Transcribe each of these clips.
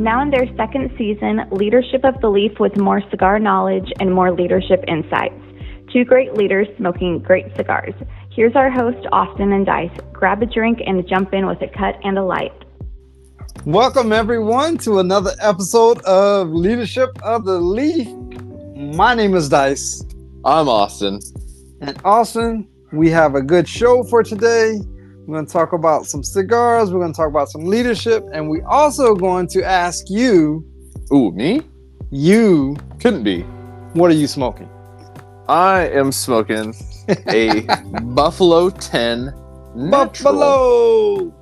Now in their second season, Leadership of the Leaf with more cigar knowledge and more leadership insights. Two great leaders smoking great cigars. Here's our host, Austin and Dice. Grab a drink and jump in with a cut and a light. Welcome, everyone, to another episode of Leadership of the Leaf. My name is Dice. I'm Austin. And Austin, we have a good show for today. We're going to talk about some cigars. We're going to talk about some leadership. And we also going to ask you... Ooh, me? You. Couldn't be. What are you smoking? I am smoking a Buffalo 10 Natural.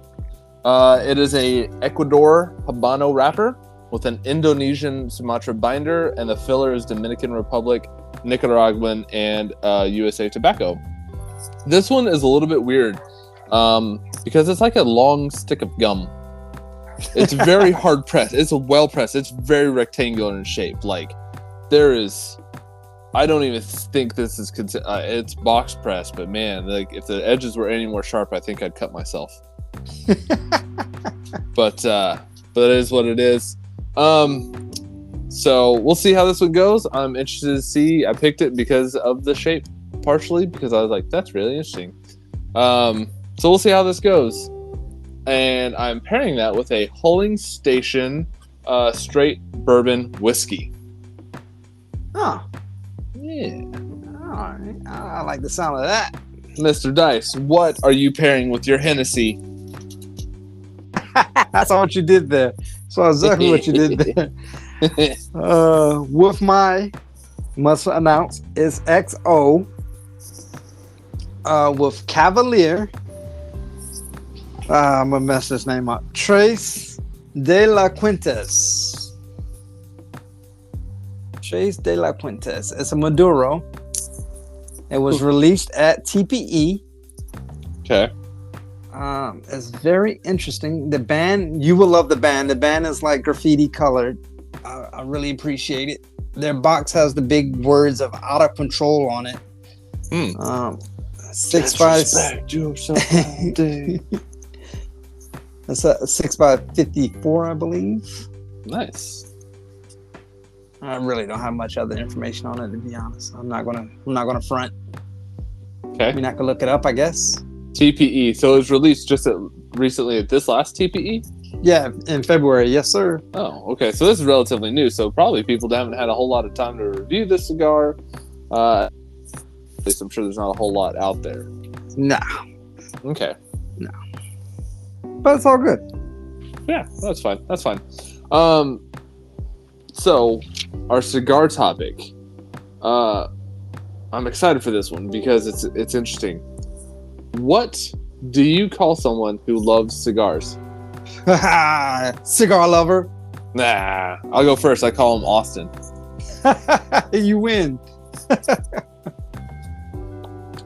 Buffalo! It is a Ecuador Habano wrapper with an Indonesian Sumatra binder, and the filler is Dominican Republic, Nicaraguan, and USA tobacco. This one is a little bit weird because it's like a long stick of gum. It's very hard pressed. It's well pressed. It's very rectangular in shape. Like there is, I don't even think this is it's box pressed, but man, like if the edges were any more sharp, I think I'd cut myself. But it is what it is. So we'll see how this one goes. I'm interested to see. I picked it because of the shape, partially because I was like, that's really interesting. So we'll see how this goes. And I'm pairing that with a Hulling Station straight bourbon whiskey. Oh. Yeah. All right. I like the sound of that. Mr. Dice, what are you pairing with your Hennessy? I saw what you did there. Saw exactly what you did there. With my must announce is XO with Cavalier. I'm gonna mess this name up. Tres de la Quintas. Tres de la Quintas. It's a Maduro. It was released at TPE. Okay. It's very interesting. The band, you will love the band. The band is like graffiti colored. I really appreciate it. Their box has the big words of out of control on it. 6x. It's a 6x54, I believe. Nice. I really don't have much other information on it, to be honest. I'm not gonna front. Okay. I mean, I can look it up, I guess. TPE. So it was released just recently at this last TPE? Yeah, in February. Yes, sir. Oh, okay. So this is relatively new. So probably people haven't had a whole lot of time to review this cigar. At least I'm sure there's not a whole lot out there. No. Okay. No. But it's all good. Yeah, that's fine. That's fine. So our cigar topic. I'm excited for this one because it's interesting. What do you call someone who loves cigars? Cigar lover. Nah, I'll go first. I call him Austin. You win.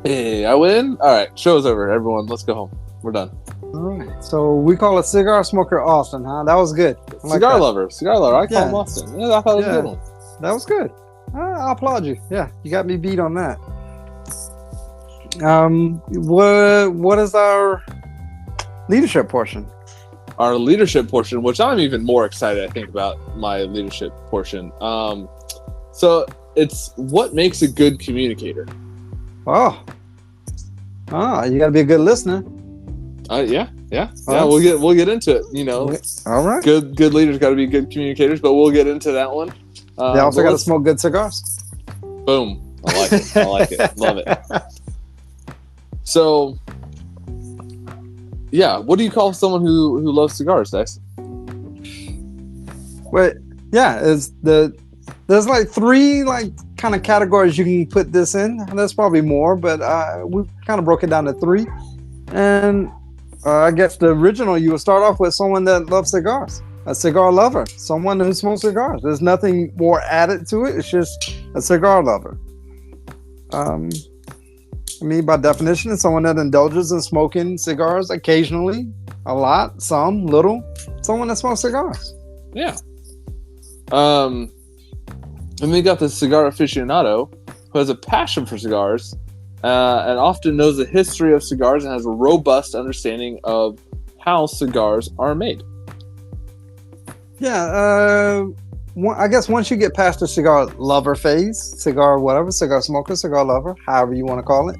Hey, I win? All right, show's over. Everyone, let's go home. We're done. All right. So we call a cigar smoker Austin, huh? That was good. Cigar lover. I call him Austin. Yeah, I thought it was a good one. That was good. I applaud you. Yeah, you got me beat on that. What is our leadership portion? Our leadership portion, which I'm even more excited, I think, about my leadership portion. So it's what makes a good communicator. Oh, you got to be a good listener. Yeah. We'll get into it. You know, all right. Good leaders got to be good communicators, but we'll get into that one. They also got to smoke good cigars. Boom. I like it. Love it. So, yeah, what do you call someone who loves cigars, Dice? Well, yeah, there's like three kind of categories you can put this in. There's probably more, but we kind of broke it down to three. And I guess the original, you would start off with someone that loves cigars. A cigar lover, someone who smokes cigars. There's nothing more added to it. It's just a cigar lover. I mean, by definition, it's someone that indulges in smoking cigars occasionally, a lot, some, little. Someone that smokes cigars. Yeah. And then you got the cigar aficionado, who has a passion for cigars, and often knows the history of cigars and has a robust understanding of how cigars are made. Yeah, I guess once you get past the cigar lover phase, cigar whatever, cigar smoker, cigar lover, however you want to call it,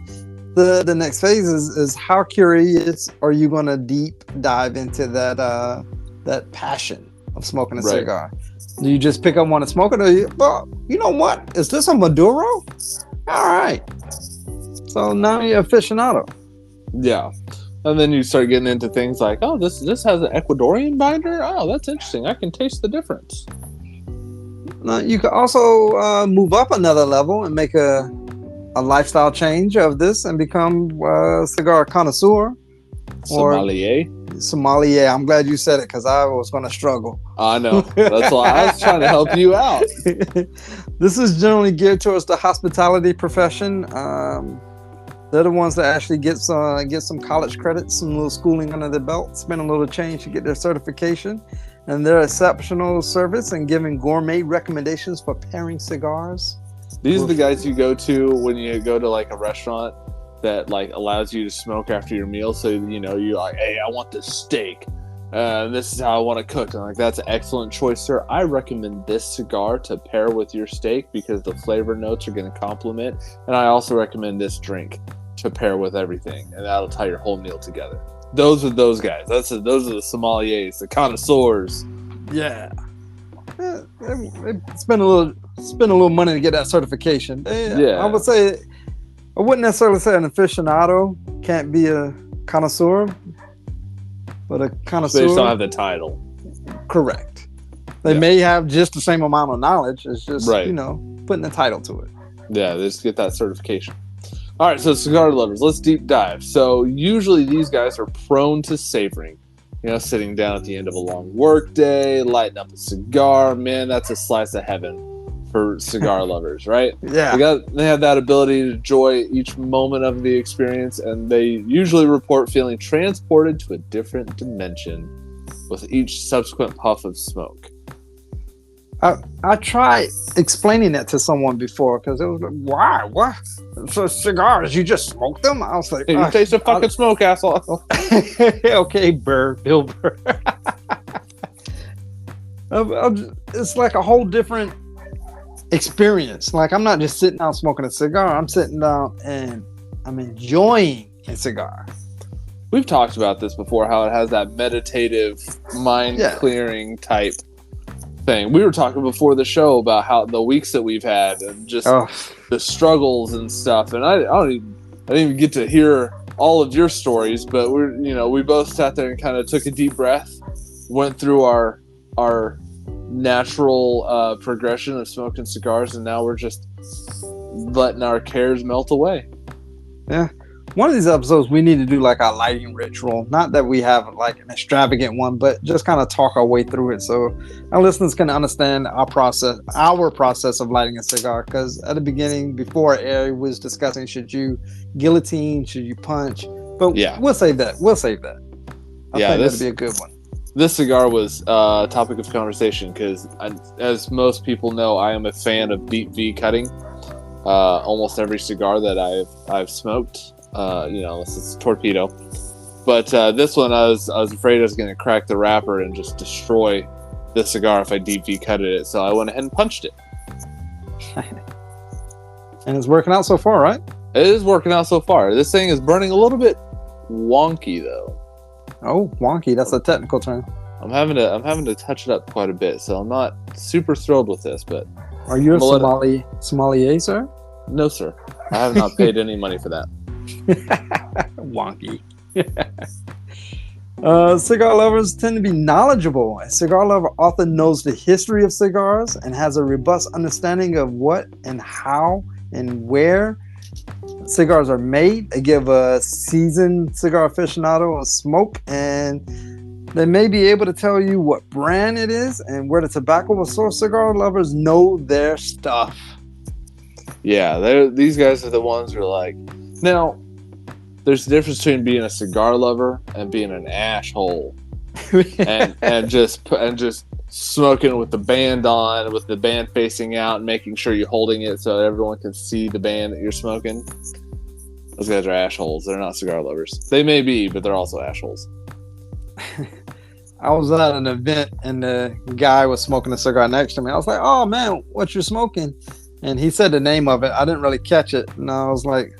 the next phase is how curious are you going to deep dive into that passion of smoking a Right. cigar? Do you just pick up one and smoke it, or well, you know what? Is this a Maduro? All right. So now you're aficionado. Yeah. And then you start getting into things like, oh, this has an Ecuadorian binder? Oh, that's interesting. I can taste the difference. Now, you could also move up another level and make a lifestyle change of this and become a cigar connoisseur. Sommelier. Sommelier. I'm glad you said it because I was going to struggle. I know. That's why I was trying to help you out. This is generally geared towards the hospitality profession. They're the ones that actually get some college credits, some little schooling under their belt, spend a little change to get their certification. And their exceptional service and giving gourmet recommendations for pairing cigars. These are the guys you go to when you go to like a restaurant that like allows you to smoke after your meal. So, you know, you're like, hey, I want this steak. This is how I want to cook. And like, that's an excellent choice, sir. I recommend this cigar to pair with your steak because the flavor notes are going to complement. And I also recommend this drink to pair with everything. And that'll tie your whole meal together. Those are those guys. Those are the sommeliers, the connoisseurs. Yeah. They spend a little money to get that certification. Yeah. I would say I wouldn't necessarily say an aficionado can't be a connoisseur, but a connoisseur. They just don't have the title. Correct. They may have just the same amount of knowledge. It's just right. You know, putting a title to it. Yeah, they just get that certification. All right, so cigar lovers, let's deep dive. So usually these guys are prone to savoring. You know, sitting down at the end of a long work day, lighting up a cigar. Man, that's a slice of heaven for cigar lovers, right? Yeah. They have that ability to enjoy each moment of the experience, and they usually report feeling transported to a different dimension with each subsequent puff of smoke. I tried explaining that to someone before because it was like, why? What? So cigars, you just smoke them? I was like, Hey, you taste the fucking smoke, asshole. Okay, Bill Burr. It's like a whole different experience. Like, I'm not just sitting down smoking a cigar. I'm sitting down and I'm enjoying a cigar. We've talked about this before, how it has that meditative, mind-clearing type thing. We were talking before the show about how the weeks that we've had and just the struggles and stuff. And I didn't even get to hear all of your stories, but we both sat there and kind of took a deep breath, went through our natural progression of smoking cigars, and now we're just letting our cares melt away. Yeah. One of these episodes, we need to do like a lighting ritual. Not that we have like an extravagant one, but just kind of talk our way through it so our listeners can understand our process of lighting a cigar. Because at the beginning, before air, we was discussing, should you guillotine, should you punch? But yeah, we'll save that. I think that'd be a good one. This cigar was a topic of conversation because, as most people know, I am a fan of deep V cutting. Almost every cigar that I've smoked. Unless it's torpedo. But this one, I was afraid I was going to crack the wrapper and just destroy the cigar if I deep V cutted it. So I went ahead and punched it. And it's working out so far, right? It is working out so far. This thing is burning a little bit wonky, though. Oh, wonky. That's a technical term. I'm having to touch it up quite a bit, so I'm not super thrilled with this. But are you a sommelier, sir? No, sir. I have not paid any money for that. Wonky. Cigar lovers tend to be knowledgeable. A cigar lover often knows the history of cigars and has a robust understanding of what and how and where cigars are made. They give a seasoned cigar aficionado a smoke, and they may be able to tell you what brand it is and where the tobacco was sourced. Cigar lovers know their stuff. Yeah, these guys are the ones who are like, now, there's a difference between being a cigar lover and being an asshole, and just smoking with the band on, with the band facing out, and making sure you're holding it so everyone can see the band that you're smoking. Those guys are assholes. They're not cigar lovers. They may be, but they're also assholes. I was at an event and the guy was smoking a cigar next to me. I was like, "Oh man, what you smoking?" And he said the name of it. I didn't really catch it, and I was like,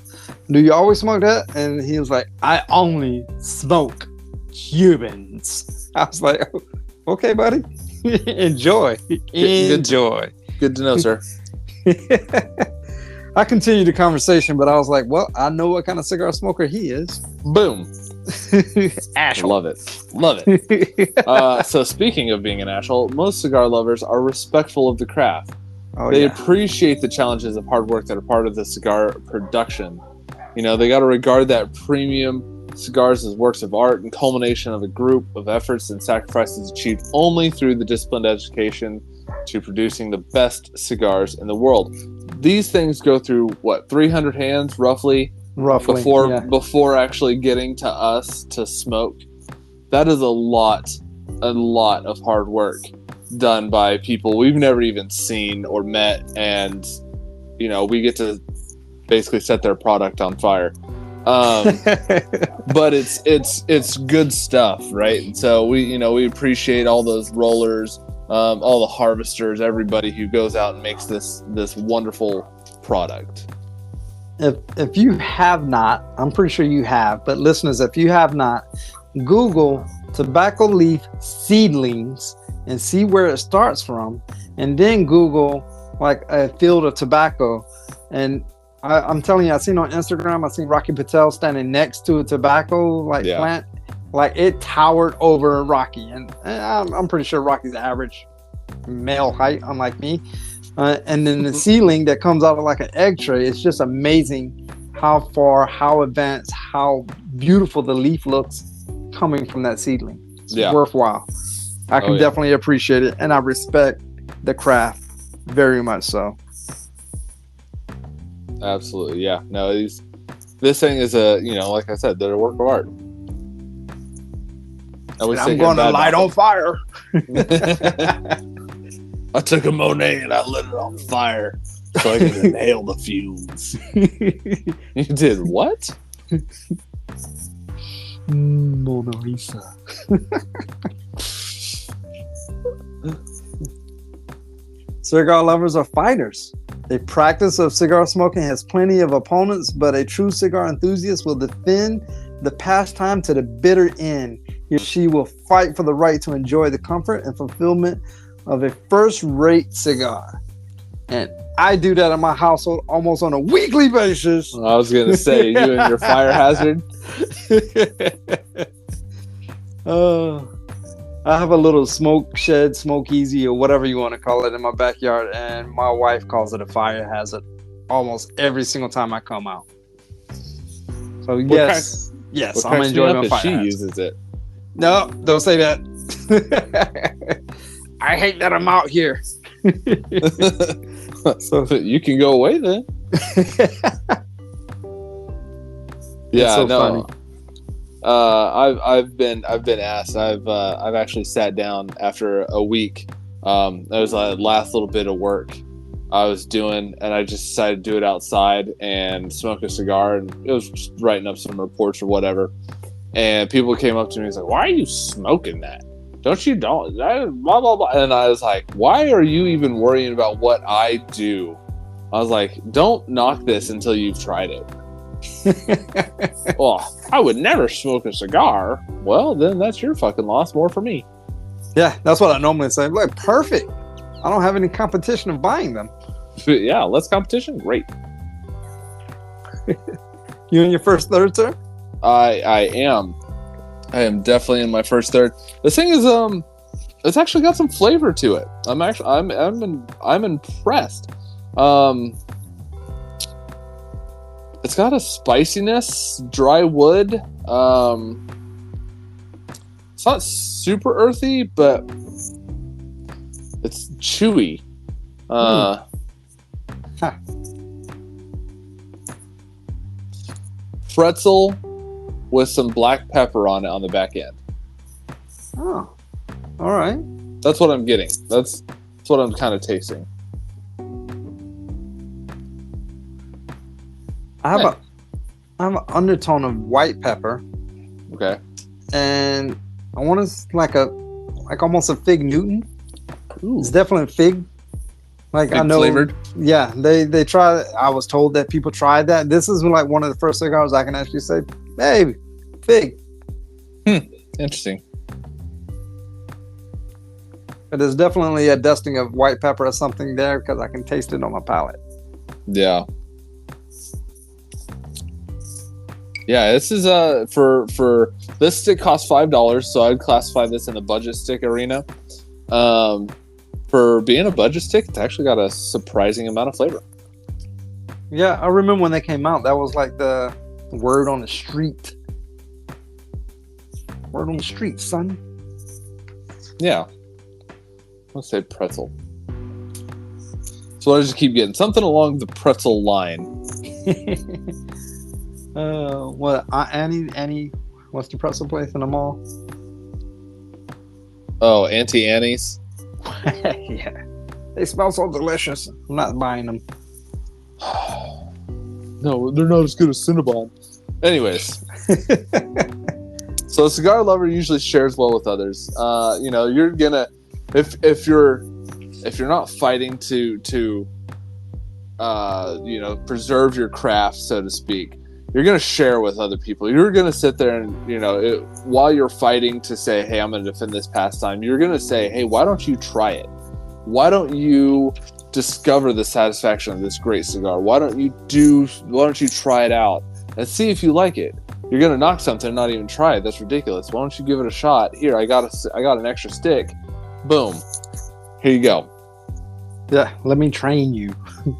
"Do you always smoke that?" And he was like, "I only smoke Cubans." I was like, "Okay, buddy, enjoy, enjoy." Good to know, sir. I continued the conversation, but I was like, "Well, I know what kind of cigar smoker he is." Boom. Ashel. Love it. So speaking of being an ashel, most cigar lovers are respectful of the craft. They appreciate the challenges of hard work that are part of the cigar production. You know, they got to regard that premium cigars as works of art and culmination of a group of efforts and sacrifices achieved only through the disciplined education to producing the best cigars in the world. These things go through, 300 hands roughly before actually getting to us to smoke. That is a lot of hard work done by people we've never even seen or met, and you know, we get to basically set their product on fire. But it's good stuff, right? And so we appreciate all those rollers, all the harvesters, everybody who goes out and makes this wonderful product. If you have not, I'm pretty sure you have, but listeners, if you have not, Google tobacco leaf seedlings and see where it starts from, and then Google like a field of tobacco. And I'm telling you, I seen on Instagram, I seen Rocky Patel standing next to a tobacco plant, like it towered over Rocky, and I'm pretty sure Rocky's average male height, unlike me. And then the seedling that comes out of like an egg tray, it's just amazing how far, how advanced, how beautiful the leaf looks coming from that seedling. It's worthwhile. I can definitely appreciate it, and I respect the craft very much so. Absolutely, yeah. No, this thing is like I said, they're a work of art. I'm going to light on fire. I took a Monet and I lit it on fire so I could inhale the fumes. You did what? Mona Lisa. Cigar lovers are fighters. A practice of cigar smoking has plenty of opponents, but a true cigar enthusiast will defend the pastime to the bitter end. He or she will fight for the right to enjoy the comfort and fulfillment of a first-rate cigar. And I do that in my household almost on a weekly basis. I was going to say, you and your fire hazard. I have a little smoke shed, smoke easy, or whatever you want to call it, in my backyard, and my wife calls it a fire hazard almost every single time I come out. So yes, I'm enjoying my fire she hazard. Uses it. No, don't say that. I hate that I'm out here. So you can go away then. Yeah, so no. Funny. I've been asked. I've actually sat down after a week. That was the last little bit of work I was doing, and I just decided to do it outside and smoke a cigar. And it was just writing up some reports or whatever. And people came up to me and was like, "Why are you smoking that? Don't blah blah blah." And I was like, "Why are you even worrying about what I do?" I was like, "Don't knock this until you've tried it." Well, I would never smoke a cigar. Well, then that's your fucking loss. More for me. Yeah, that's what I normally say. Like, perfect. I don't have any competition of buying them. Yeah, less competition. Great. You in your first third, sir? I am definitely in my first third. The thing is, it's actually got some flavor to it. I'm impressed. It's got a spiciness, dry wood. It's not super earthy, but it's chewy. Pretzel with some black pepper on it on the back end. Oh, all right. That's what I'm getting. That's what I'm kind of tasting. I have an undertone of white pepper. Okay. And I want to like a like almost a fig Newton. Ooh. It's definitely fig. Like Fig I know, flavored. yeah. They try. I was told that people tried that. This is like one of the first cigars I can actually say, "Hey, fig." Interesting. But there's definitely a dusting of white pepper or something there because I can taste it on my palate. Yeah. Yeah, this is for this stick costs $5, so I'd classify this in the budget stick arena. For being a budget stick, it's actually got a surprising amount of flavor. Yeah, I remember when they came out. That was like the word on the street. Word on the street, son. Yeah. Let's say pretzel. So I just keep getting something along the pretzel line. What? Annie, what's the pretzel place in the mall? Oh, Auntie Annie's. Yeah, they smell so delicious. I'm not buying them. No, they're not as good as Cinnabon. Anyways, so a cigar lover usually shares well with others. You're gonna if you're not fighting to preserve your craft, so to speak. You're going to share with other people. You're going to sit there and, while you're fighting to say, hey, I'm going to defend this pastime, you're going to say, hey, why don't you try it? Why don't you discover the satisfaction of this great cigar? Why don't you try it out and see if you like it? You're going to knock something and not even try it. That's ridiculous. Why don't you give it a shot? Here, I got an extra stick. Boom. Here you go. Yeah, let me train you.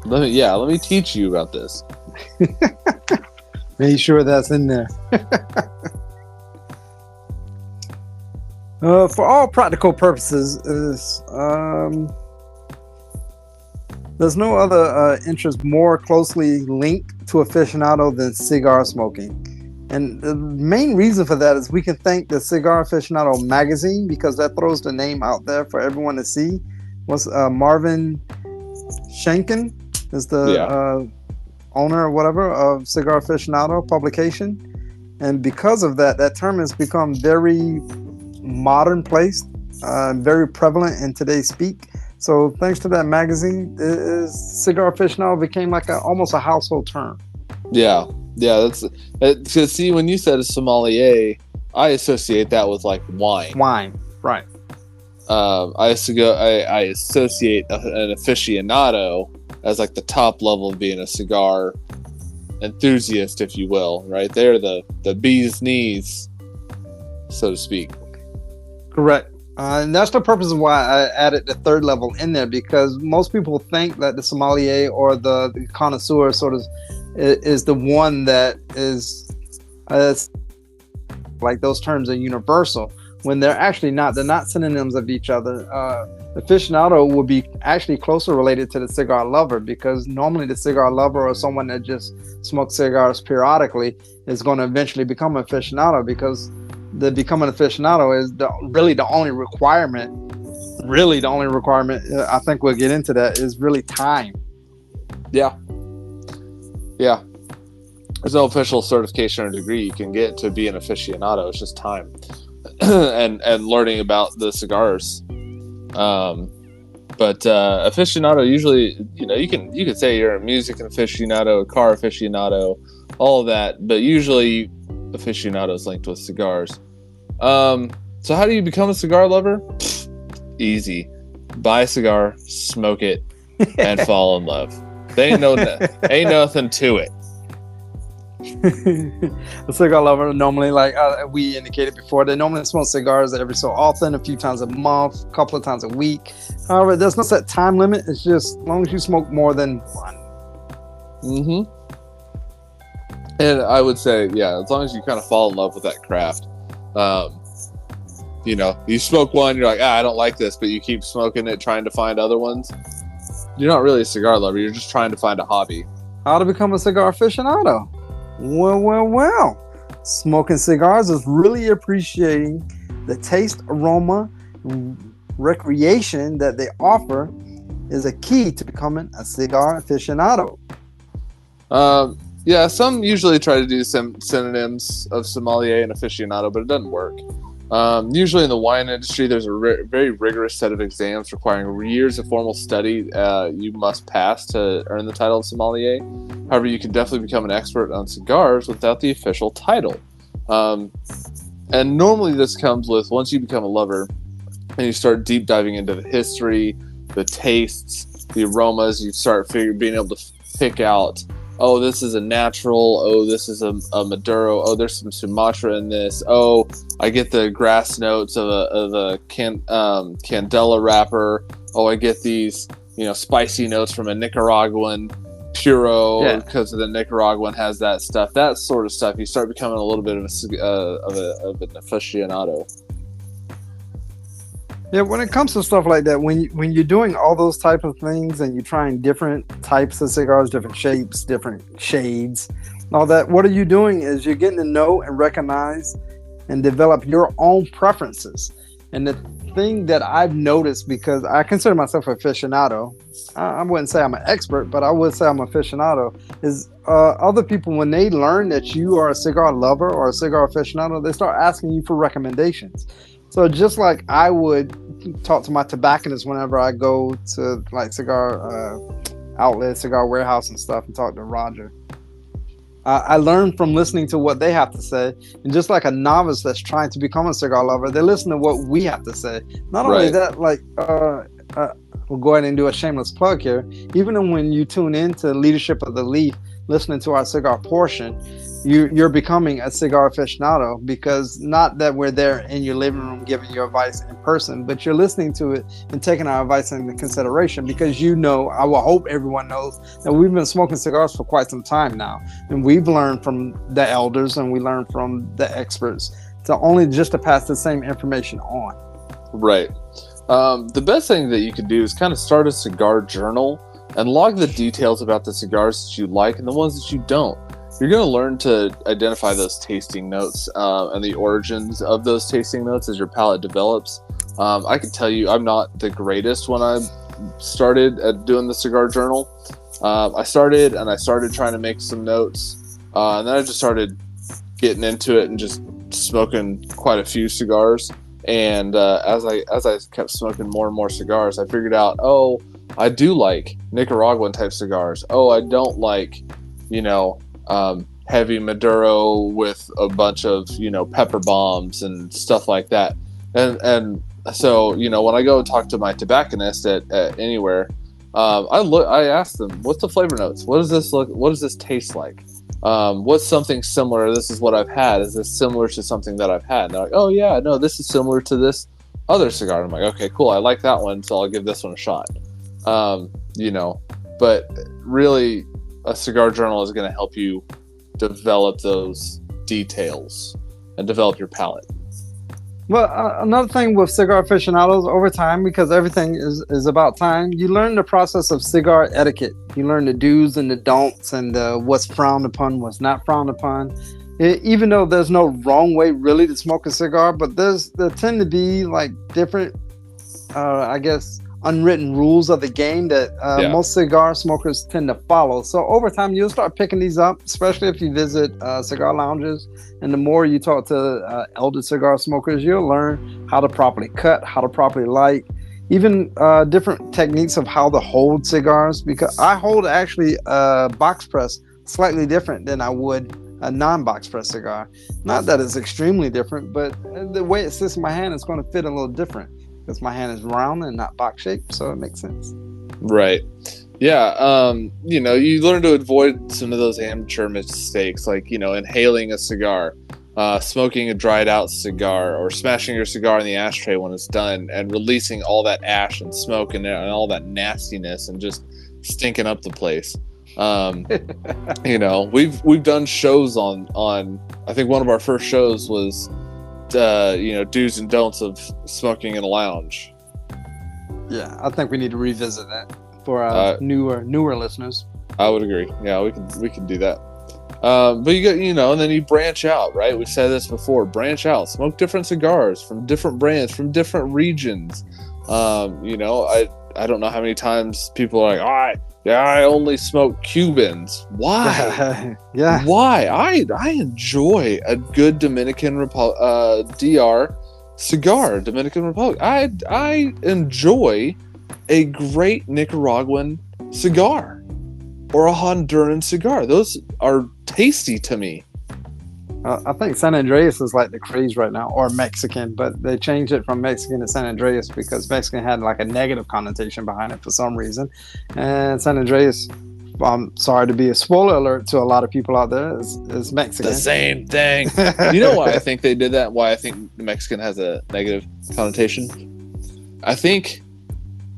Let me teach you about this. Make sure that's in there. For all practical purposes, there's no other interest more closely linked to aficionado than cigar smoking. And the main reason for that is we can thank the Cigar Aficionado magazine because that throws the name out there for everyone to see. Marvin Shanken is the owner or whatever of Cigar Aficionado publication, and because of that term has become very modern placed, very prevalent in today's speak. So thanks to that magazine, Cigar Aficionado became like almost a household term. Yeah, that's because see, when you said a sommelier, I associate that with like wine, right? I associate an aficionado as like the top level of being a cigar enthusiast, if you will, right? They're the bee's knees, so to speak. Correct. And that's the purpose of why I added the third level in there, because most people think that the sommelier or the connoisseur sort of is the one that is like those terms are universal, when they're actually not. They're not synonyms of each other. Aficionado would be actually closer related to the cigar lover, because normally the cigar lover or someone that just smokes cigars periodically is going to eventually become an aficionado, because the becoming an aficionado is really the only requirement. I think we'll get into that, is really time. Yeah. There's no official certification or degree you can get to be an aficionado. It's just time and learning about the cigars. But aficionado usually, you can say you're a music aficionado, a car aficionado, all of that, but usually aficionado is linked with cigars. So how do you become a cigar lover? Easy. Buy a cigar, smoke it, and fall in love. Ain't nothing to it. The cigar lover normally, like we indicated before, they normally smoke cigars every so often, a few times a month, a couple of times a week. However, there's no set time limit. It's just as long as you smoke more than one. Mm-hmm. And I would say, as long as you kind of fall in love with that craft. You smoke one, you're like, I don't like this, but you keep smoking it, trying to find other ones. You're not really a cigar lover. You're just trying to find a hobby. How to become a cigar aficionado? Well. Smoking cigars is really appreciating the taste, aroma, recreation that they offer is a key to becoming a cigar aficionado. Some usually try to do some synonyms of sommelier and aficionado, but it doesn't work. Usually in the wine industry, there's a very rigorous set of exams requiring years of formal study you must pass to earn the title of sommelier. However, you can definitely become an expert on cigars without the official title. And normally this comes with, once you become a lover and you start deep diving into the history, the tastes, the aromas, you start being able to pick out, oh, this is a natural. Oh, this is a Maduro. Oh, there's some Sumatra in this. Oh, I get the grass notes of a Candela wrapper. Oh, I get these, spicy notes from a Nicaraguan Puro because the Nicaraguan has that stuff. That sort of stuff. You start becoming a little bit of an aficionado. Yeah, when it comes to stuff like that, when you're doing all those type of things and you're trying different types of cigars, different shapes, different shades, all that, what are you doing is you're getting to know and recognize and develop your own preferences. And the thing that I've noticed, because I consider myself an aficionado, I wouldn't say I'm an expert, but I would say I'm an aficionado, is other people, when they learn that you are a cigar lover or a cigar aficionado, they start asking you for recommendations. So just like I would talk to my tobacconist whenever I go to like cigar outlet, cigar warehouse and stuff and talk to Roger. I learn from listening to what they have to say. And just like a novice that's trying to become a cigar lover, they listen to what we have to say. Not only that, like, we'll go ahead and do a shameless plug here. Even when you tune in to Leadership of the Leaf, listening to our cigar portion, you're becoming a cigar aficionado, because not that we're there in your living room giving you advice in person, but you're listening to it and taking our advice into consideration, because I will hope everyone knows that we've been smoking cigars for quite some time now, and we've learned from the elders and we learned from the experts to pass the same information on. Right. The best thing that you could do is kind of start a cigar journal and log the details about the cigars that you like and the ones that you don't. You're going to learn to identify those tasting notes and the origins of those tasting notes as your palate develops. I can tell you I'm not the greatest when I started doing the cigar journal. I started trying to make some notes, and then I just started getting into it and just smoking quite a few cigars. And as I kept smoking more and more cigars, I figured out, oh, I do like Nicaraguan type cigars. Oh, I don't like, heavy Maduro with a bunch of, pepper bombs and stuff like that. And so, when I go talk to my tobacconist at anywhere, I ask them, what's the flavor notes? What does this look? What does this taste like? What's something similar? This is what I've had. Is this similar to something that I've had? And they're like, oh yeah, no, this is similar to this other cigar. And I'm like, okay, cool. I like that one, so I'll give this one a shot. But really, a cigar journal is going to help you develop those details and develop your palate. Well, another thing with cigar aficionados, over time, because everything is about time, you learn the process of cigar etiquette. You learn the do's and the don'ts and what's frowned upon, what's not frowned upon. Even though there's no wrong way really to smoke a cigar, but there tend to be like different, unwritten rules of the game that most cigar smokers tend to follow. So over time, you'll start picking these up, especially if you visit cigar lounges. And the more you talk to elder cigar smokers, you'll learn how to properly cut, how to properly light, even different techniques of how to hold cigars. Because I hold actually a box press slightly different than I would a non-box press cigar. Not that it's extremely different, but the way it sits in my hand is going to fit a little different, because my hand is round and not box shaped, so it makes sense. Right. Yeah. You learn to avoid some of those amateur mistakes, like, inhaling a cigar, smoking a dried out cigar, or smashing your cigar in the ashtray when it's done and releasing all that ash and smoke and all that nastiness and just stinking up the place. We've done shows on I think one of our first shows was do's and don'ts of smoking in a lounge. Yeah, I think we need to revisit that for our newer listeners. I would agree. Yeah, we can do that. But you get, and then you branch out, right? We've said this before. Branch out, smoke different cigars from different brands, from different regions. I don't know how many times people are like, I only smoke Cubans. Why? Yeah. Why? I enjoy a good Dominican DR Cigar, Dominican Republic. I enjoy a great Nicaraguan cigar or a Honduran cigar. Those are tasty to me. I think San Andreas is like the craze right now, or Mexican, but they changed it from Mexican to San Andreas because Mexican had like a negative connotation behind it for some reason. And San Andreas, I'm sorry to be a spoiler alert to a lot of people out there, is Mexican. The same thing. You know why I think they did that? Why I think the Mexican has a negative connotation? I think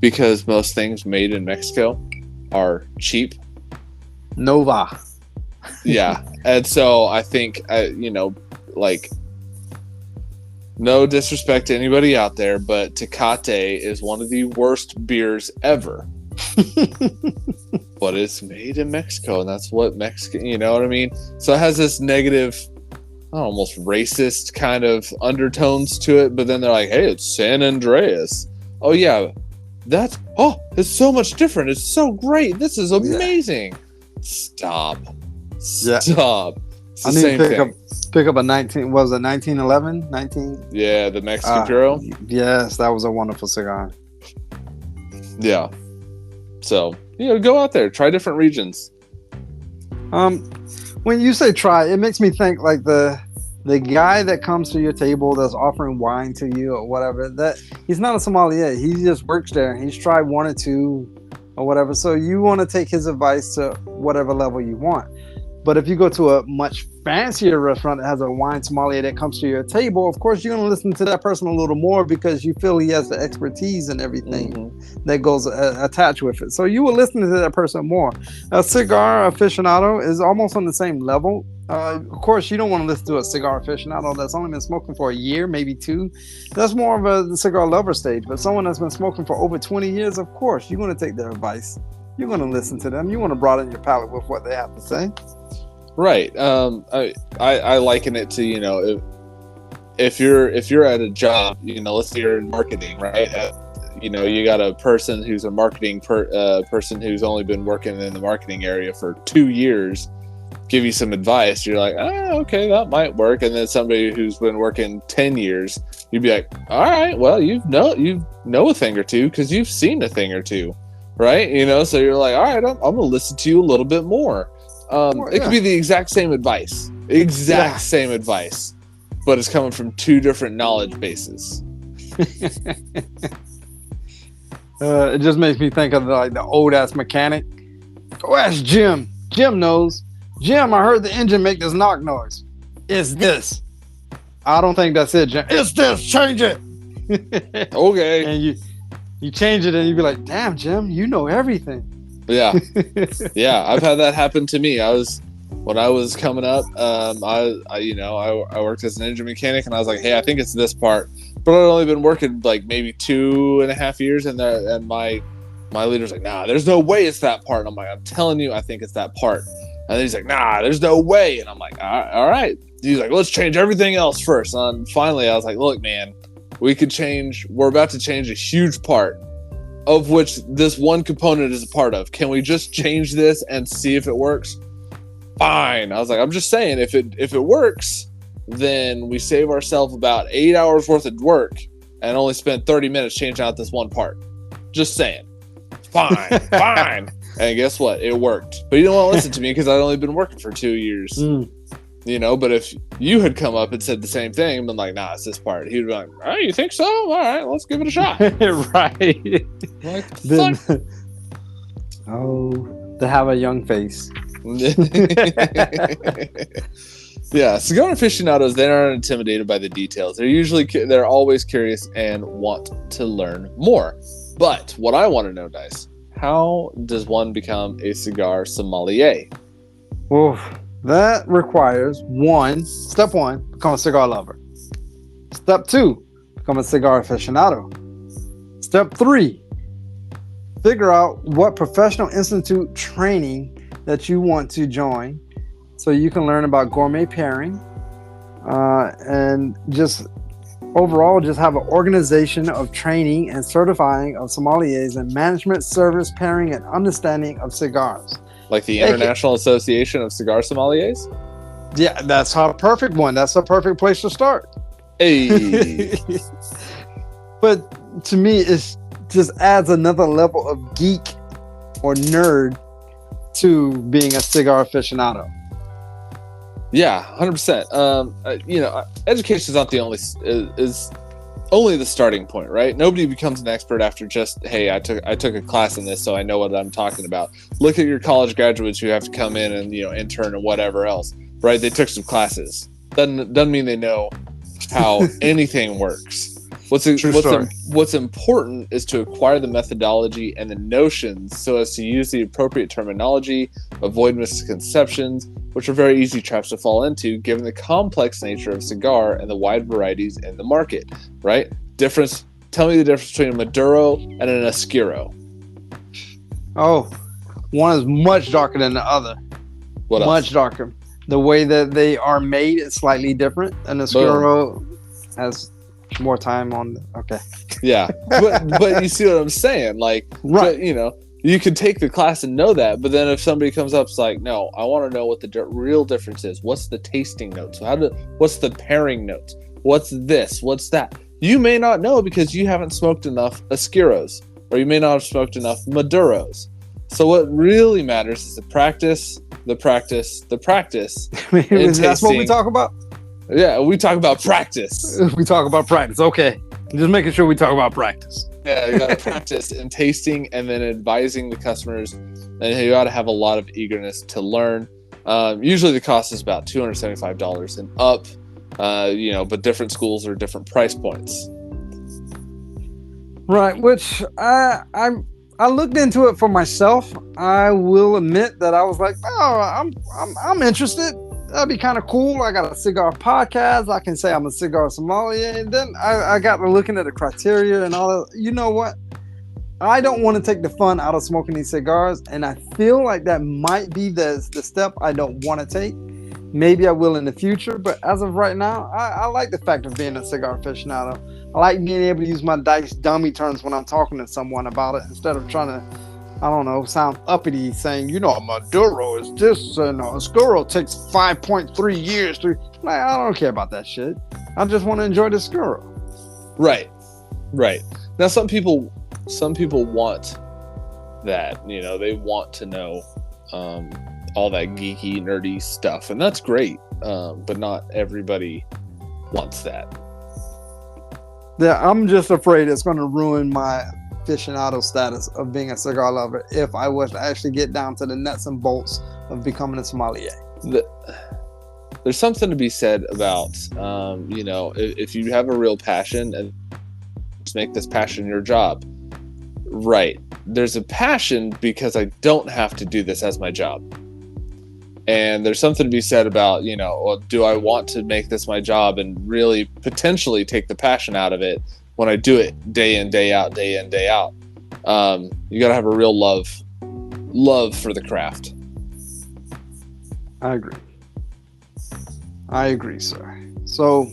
because most things made in Mexico are cheap. Nova. Yeah. And so I think, like, no disrespect to anybody out there, but Tecate is one of the worst beers ever. But it's made in Mexico, and that's what Mexican, you know what I mean? So it has this negative, almost racist kind of undertones to it, but then they're like, hey, it's San Andreas. Oh, yeah. It's so much different. It's so great. This is amazing. Yeah. Stop. It's the same thing. Pick up a 1911? Yeah, the Mexican Puro. Yes, that was a wonderful cigar. Yeah. So, go out there, try different regions. When you say try, it makes me think like the guy that comes to your table that's offering wine to you or whatever, that he's not a sommelier. He just works there. He's tried one or two or whatever. So you want to take his advice to whatever level you want. But if you go to a much fancier restaurant that has a wine sommelier that comes to your table, of course, you're going to listen to that person a little more because you feel he has the expertise and everything that goes attached with it. So you will listen to that person more. A cigar aficionado is almost on the same level. Of course, you don't want to listen to a cigar aficionado that's only been smoking for a year, maybe two. That's more of a cigar lover stage. But someone that's been smoking for over 20 years, of course, you're going to take their advice. You're going to listen to them. You want to broaden your palate with what they have to say. Right. I liken it to, if you're at a job, let's say you're in marketing, right? You got a person who's a marketing person who's only been working in the marketing area for 2 years, give you some advice. You're like, okay, that might work. And then somebody who's been working 10 years, you'd be like, all right, well, you know a thing or two because you've seen a thing or two, right? So you're like, all right, I'm going to listen to you a little bit more. It could be the exact same advice, same advice, but it's coming from two different knowledge bases. It just makes me think of the old ass mechanic. Go ask Jim. Jim knows. Jim, I heard the engine make this knock noise. It's this. I don't think that's it, Jim. It's this. Change it. Okay. And you change it, and you be like, damn, Jim, you know everything. Yeah. I've had that happen to me. When I was coming up, I worked as an engine mechanic, and I was like, hey, I think it's this part, but I'd only been working like maybe 2.5 years, and my leader's like, nah, there's no way it's that part. And I'm like, I'm telling you, I think it's that part. And then he's like, nah, there's no way. And I'm like, all right. He's like, let's change everything else first. And finally, I was like, look, man, we're about to change a huge part, of which this one component is a part of. Can we just change this and see if it works? Fine. I was like, I'm just saying, if it works, then we save ourselves about 8 hours worth of work and only spend 30 minutes changing out this one part. Just saying. Fine. Fine. And guess what? It worked. But you don't want to listen to me because I'd only been working for 2 years. But if you had come up and said the same thing and been like, nah, it's this part, he'd be like, oh, you think so? All right, let's give it a shot. Right. Like, then, to have a young face. Yeah, cigar aficionados, they aren't intimidated by the details. They're always curious and want to learn more. But what I want to know, Dice, how does one become a cigar sommelier? Well, that requires step one, become a cigar lover. Step two, become a cigar aficionado. Step three, figure out what professional institute training that you want to join so you can learn about gourmet pairing and just overall just have an organization of training and certifying of sommeliers and management, service, pairing, and understanding of cigars. Like the International Association of Cigar Sommeliers? Yeah, that's a perfect one. That's a perfect place to start. Hey. But to me, it just adds another level of geek or nerd to being a cigar aficionado. Yeah, 100%. Education is not the only is only the starting point, right? Nobody becomes an expert after just, hey, I took a class in this, so I know what I'm talking about. Look at your college graduates who have to come in and intern and whatever else, right? They took some classes. Doesn't mean they know how anything works. What's important is to acquire the methodology and the notions so as to use the appropriate terminology, avoid misconceptions, which are very easy traps to fall into given the complex nature of cigar and the wide varieties in the market, right? Tell me the difference between a Maduro and an Oscuro. Oh, one is much darker than the other. What else? Much darker. The way that they are made is slightly different. An Oscuro has more time on. Okay. Yeah, but you see what I'm saying? Like, right? You could take the class and know that, but then if somebody comes up, it's like, no, I want to know what the real difference is. What's the tasting notes? What's the pairing notes? What's this? What's that? You may not know because you haven't smoked enough Oscuros, or you may not have smoked enough Maduros. So what really matters is the practice. That's what we talk about? Yeah, we talk about practice. We talk about practice. Okay. Just making sure we talk about practice. Yeah, you got to practice in tasting and then advising the customers. And you got to have a lot of eagerness to learn. Usually the cost is about $275 and up, but different schools are different price points. Right, which I looked into it for myself. I will admit that I was like, oh, I'm interested. That'd be kind of cool. I got a cigar podcast. I can say I'm a cigar sommelier. And then I got to looking at the criteria and all that. You know what? I don't want to take the fun out of smoking these cigars. And I feel like that might be the step I don't want to take. Maybe I will in the future. But as of right now, I like the fact of being a cigar aficionado. I like being able to use my dice dummy turns when I'm talking to someone about it instead of trying to, I don't know, sound uppity saying, a Maduro is this, and Oscuro takes 5.3 years to. Like, I don't care about that shit. I just want to enjoy the Oscuro. Right. Now, some people want that. They want to know all that geeky, nerdy stuff, and that's great. But not everybody wants that. Yeah, I'm just afraid it's going to ruin my aficionado status of being a cigar lover if I was to actually get down to the nuts and bolts of becoming a sommelier. There's something to be said about if you have a real passion and just make this passion your job. Right, there's a passion because I don't have to do this as my job, and there's something to be said about do I want to make this my job and really potentially take the passion out of it when I do it day in, day out. You got to have a real love for the craft. I agree, sir. So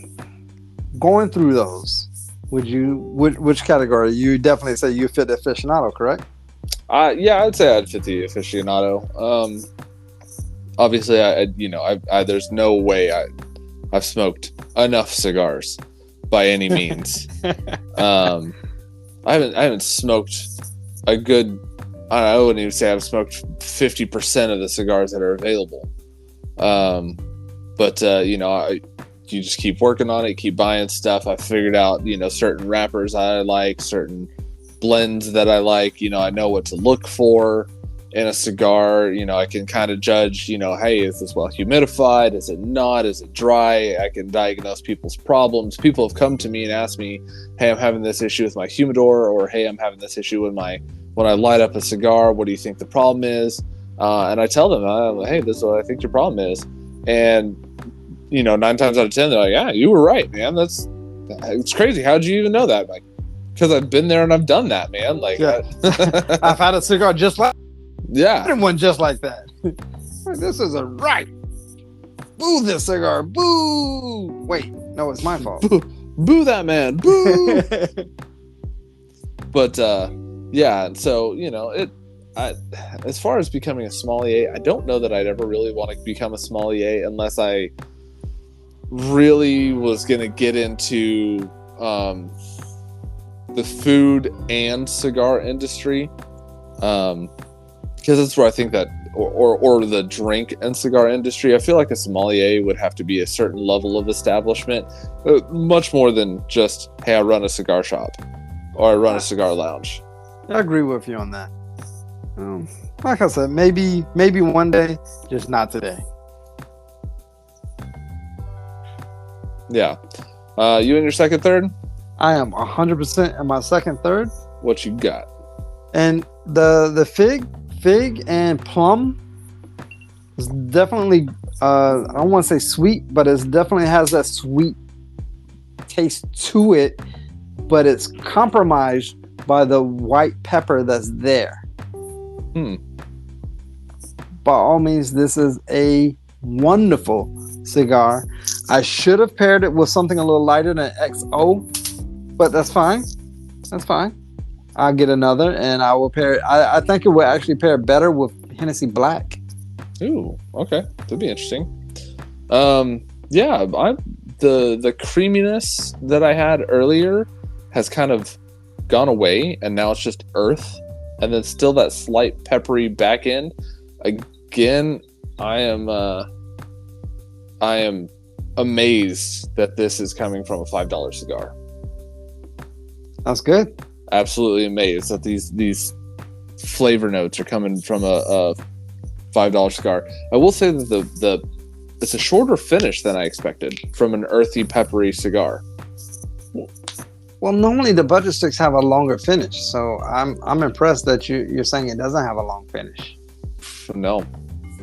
going through those, which category? You definitely say you fit the aficionado, correct? Yeah, I'd say I'd fit the aficionado. Obviously, I there's no way I've smoked enough cigars by any means. I haven't smoked a good. I wouldn't even say I've smoked 50% of the cigars that are available. But you just keep working on it, keep buying stuff. I figured out certain wrappers I like, certain blends that I like. I know what to look for in a cigar. I can kind of judge, hey, is this well humidified? Is it not? Is it dry? I can diagnose people's problems. People have come to me and asked me, hey, I'm having this issue with my humidor, or hey, I'm having this issue when I light up a cigar. What do you think the problem is? And I tell them, hey, this is what I think your problem is. And 9 times out of 10, they're like, yeah, you were right, man. It's crazy. How'd you even know that? Like, because I've been there and I've done that, man. Like, yeah. I've had a cigar just like. Yeah. I didn't want just like that. This isn't right. Boo this cigar. Boo. Wait, no, it's my fault. Boo that man. Boo. But yeah, so as far as becoming a sommelier, I don't know that I'd ever really want to become a sommelier unless I really was going to get into the food and cigar industry, because that's where I think that, or the drink and cigar industry, I feel like a sommelier would have to be a certain level of establishment, much more than just, hey, I run a cigar shop or I run a cigar lounge. I agree with you on that. Like I said, maybe one day, just not today. Yeah. You in your second, third? I am 100% in my second, third. What you got? And the fig and plum is definitely, I don't want to say sweet, but it definitely has that sweet taste to it, but it's compromised by the white pepper that's there. By all means, this is a wonderful cigar. I should have paired it with something a little lighter than XO, but that's fine. That's fine. I'll get another, and I will pair it. I think it will actually pair better with Hennessy Black. Ooh, okay, that'd be interesting. Yeah, the creaminess that I had earlier has kind of gone away, and now it's just earth, and then still that slight peppery back end. Again, I am amazed that this is coming from a $5 cigar. That's good. Absolutely amazed that these flavor notes are coming from a $5 cigar. I will say that it's a shorter finish than I expected from an earthy, peppery cigar. Well, normally the budget sticks have a longer finish, so I'm impressed that you're saying it doesn't have a long finish. No,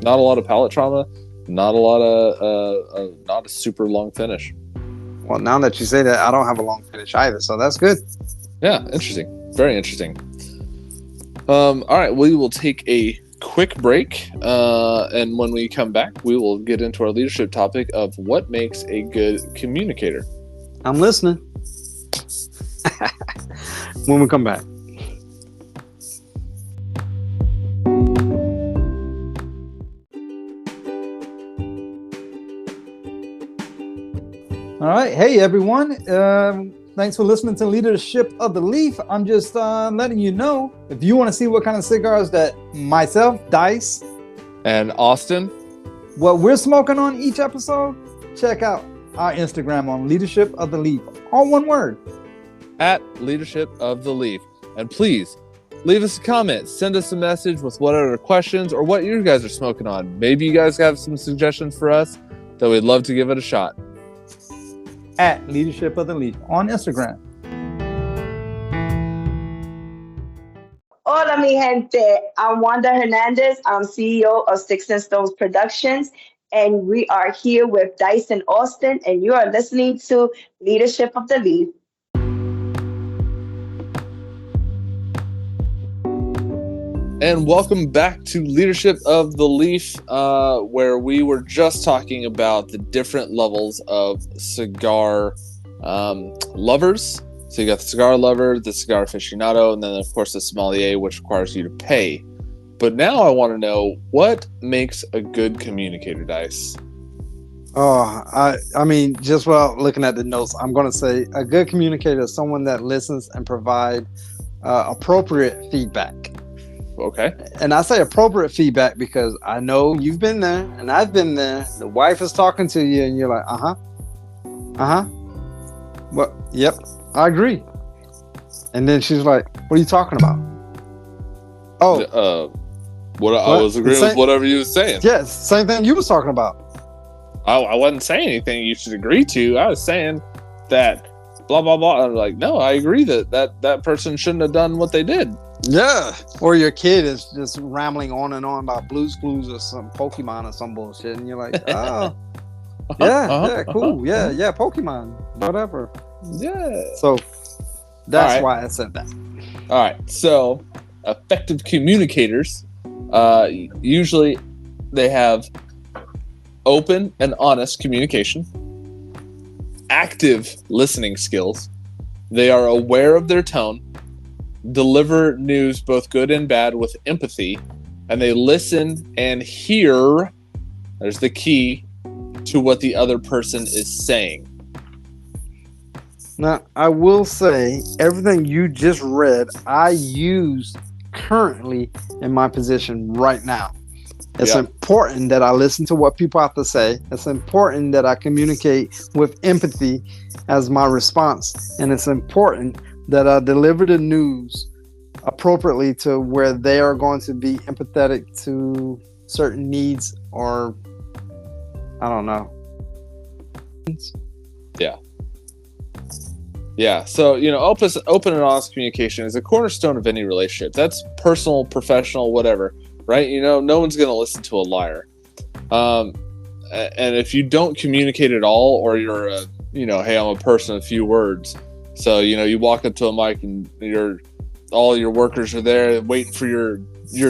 not a lot of palate trauma, not a lot of not a super long finish. Well, now that you say that, I don't have a long finish either, so that's good. Yeah, interesting. Very interesting. All right, we will take a quick break, and when we come back, we will get into our leadership topic of what makes a good communicator. I'm listening. When we come back. All right. Hey, everyone. Thanks for listening to Leadership of the Leaf. I'm just letting you know, if you want to see what kind of cigars that myself, Dice, and Austin, what we're smoking on each episode, check out our Instagram on Leadership of the Leaf. All one word. At Leadership of the Leaf. And please, leave us a comment. Send us a message with what other questions or what you guys are smoking on. Maybe you guys have some suggestions for us that we'd love to give it a shot. At Leadership of the Leaf on Instagram. Hola, mi gente. I'm Wanda Hernandez. I'm CEO of Sticks and Stones Productions, and we are here with Dyson Austin, and you are listening to Leadership of the Leaf. And welcome back to Leadership of the Leaf, where we were just talking about the different levels of cigar lovers. So you got the cigar lover, the cigar aficionado, and then of course the sommelier, which requires you to pay. But now I want to know, what makes a good communicator, Dice? Oh, I mean, just while looking at the notes, I'm going to say a good communicator is someone that listens and provide appropriate feedback. Okay. And I say appropriate feedback because I know you've been there and I've been there. The wife is talking to you and you're like, well, yep, I agree. And then she's like, what are you talking about? Oh, I was agreeing with whatever you were saying. Yes, same thing you was talking about. I wasn't saying anything you should agree to. I was saying that blah, blah, blah. I'm like, no, I agree that person shouldn't have done what they did. Yeah. Or your kid is just rambling on and on about Blue's Clues or some Pokemon or some bullshit. And you're like, oh, yeah, cool. Yeah, Pokemon, whatever. Yeah. So that's why I said that. All right. So effective communicators, usually they have open and honest communication, active listening skills. They are aware of their tone, deliver news both good and bad with empathy, and they listen and hear, there's the key, to to what the other person is saying. Now, I will say everything you just read, I use currently in my position right now. It's important that I listen to what people have to say. It's important that I communicate with empathy as my response. And it's important that I deliver the news appropriately to where they are going to be empathetic to certain needs, or I don't know. Yeah. So, open and honest communication is a cornerstone of any relationship. That's personal, professional, whatever, right? No one's going to listen to a liar. And if you don't communicate at all, or you're hey, I'm a person of few words. So, you walk up to a mic and all your workers are there waiting for your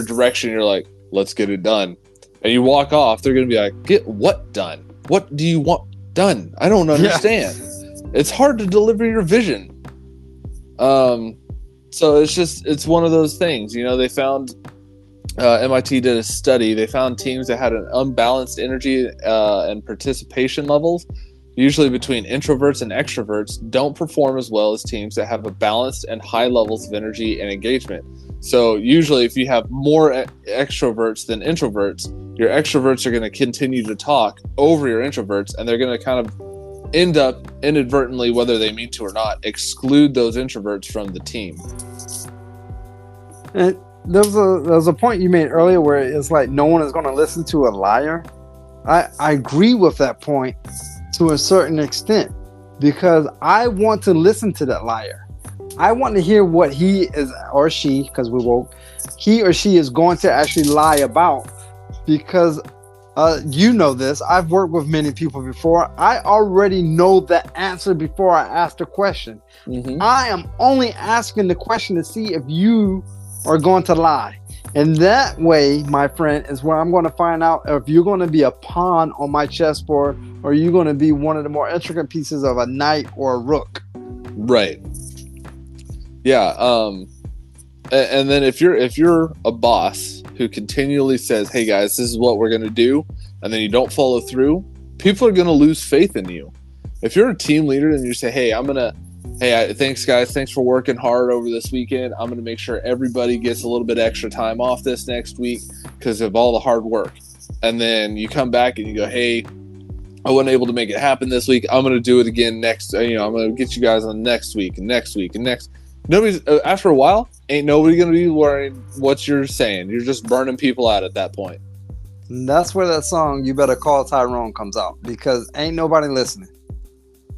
direction. You're like, let's get it done. And you walk off, they're going to be like, get what done? What do you want done? I don't understand. Yeah. It's hard to deliver your vision. So it's one of those things. They found, MIT did a study. They found teams that had an unbalanced energy and participation levels, usually between introverts and extroverts, don't perform as well as teams that have a balanced and high levels of energy and engagement. So usually if you have more extroverts than introverts, your extroverts are going to continue to talk over your introverts, and they're going to kind of end up inadvertently, whether they mean to or not, exclude those introverts from the team. And there was a point you made earlier where it's like no one is going to listen to a liar. I agree with that point to a certain extent, because I want to listen to that liar. I want to hear what he is, or she, because we woke, he or she is going to actually lie about, because this. I've worked with many people before. I already know the answer before I ask the question. Mm-hmm. I am only asking the question to see if you are going to lie. And that way, my friend, is where I'm going to find out if you're going to be a pawn on my chessboard, or you're going to be one of the more intricate pieces of a knight or a rook. Right. Yeah. And then if you're a boss who continually says, hey guys, this is what we're going to do, and then you don't follow through, people are going to lose faith in you. If you're a team leader and you say, hey, thanks guys, thanks for working hard over this weekend. I'm going to make sure everybody gets a little bit extra time off this next week because of all the hard work. And then you come back and you go, hey, I wasn't able to make it happen this week. I'm going to do it again next. I'm going to get you guys on next week and next week and next. Nobody's after a while, ain't nobody going to be worrying what you're saying. You're just burning people out at that point. And that's where that song "You Better Call Tyrone" comes out, because ain't nobody listening.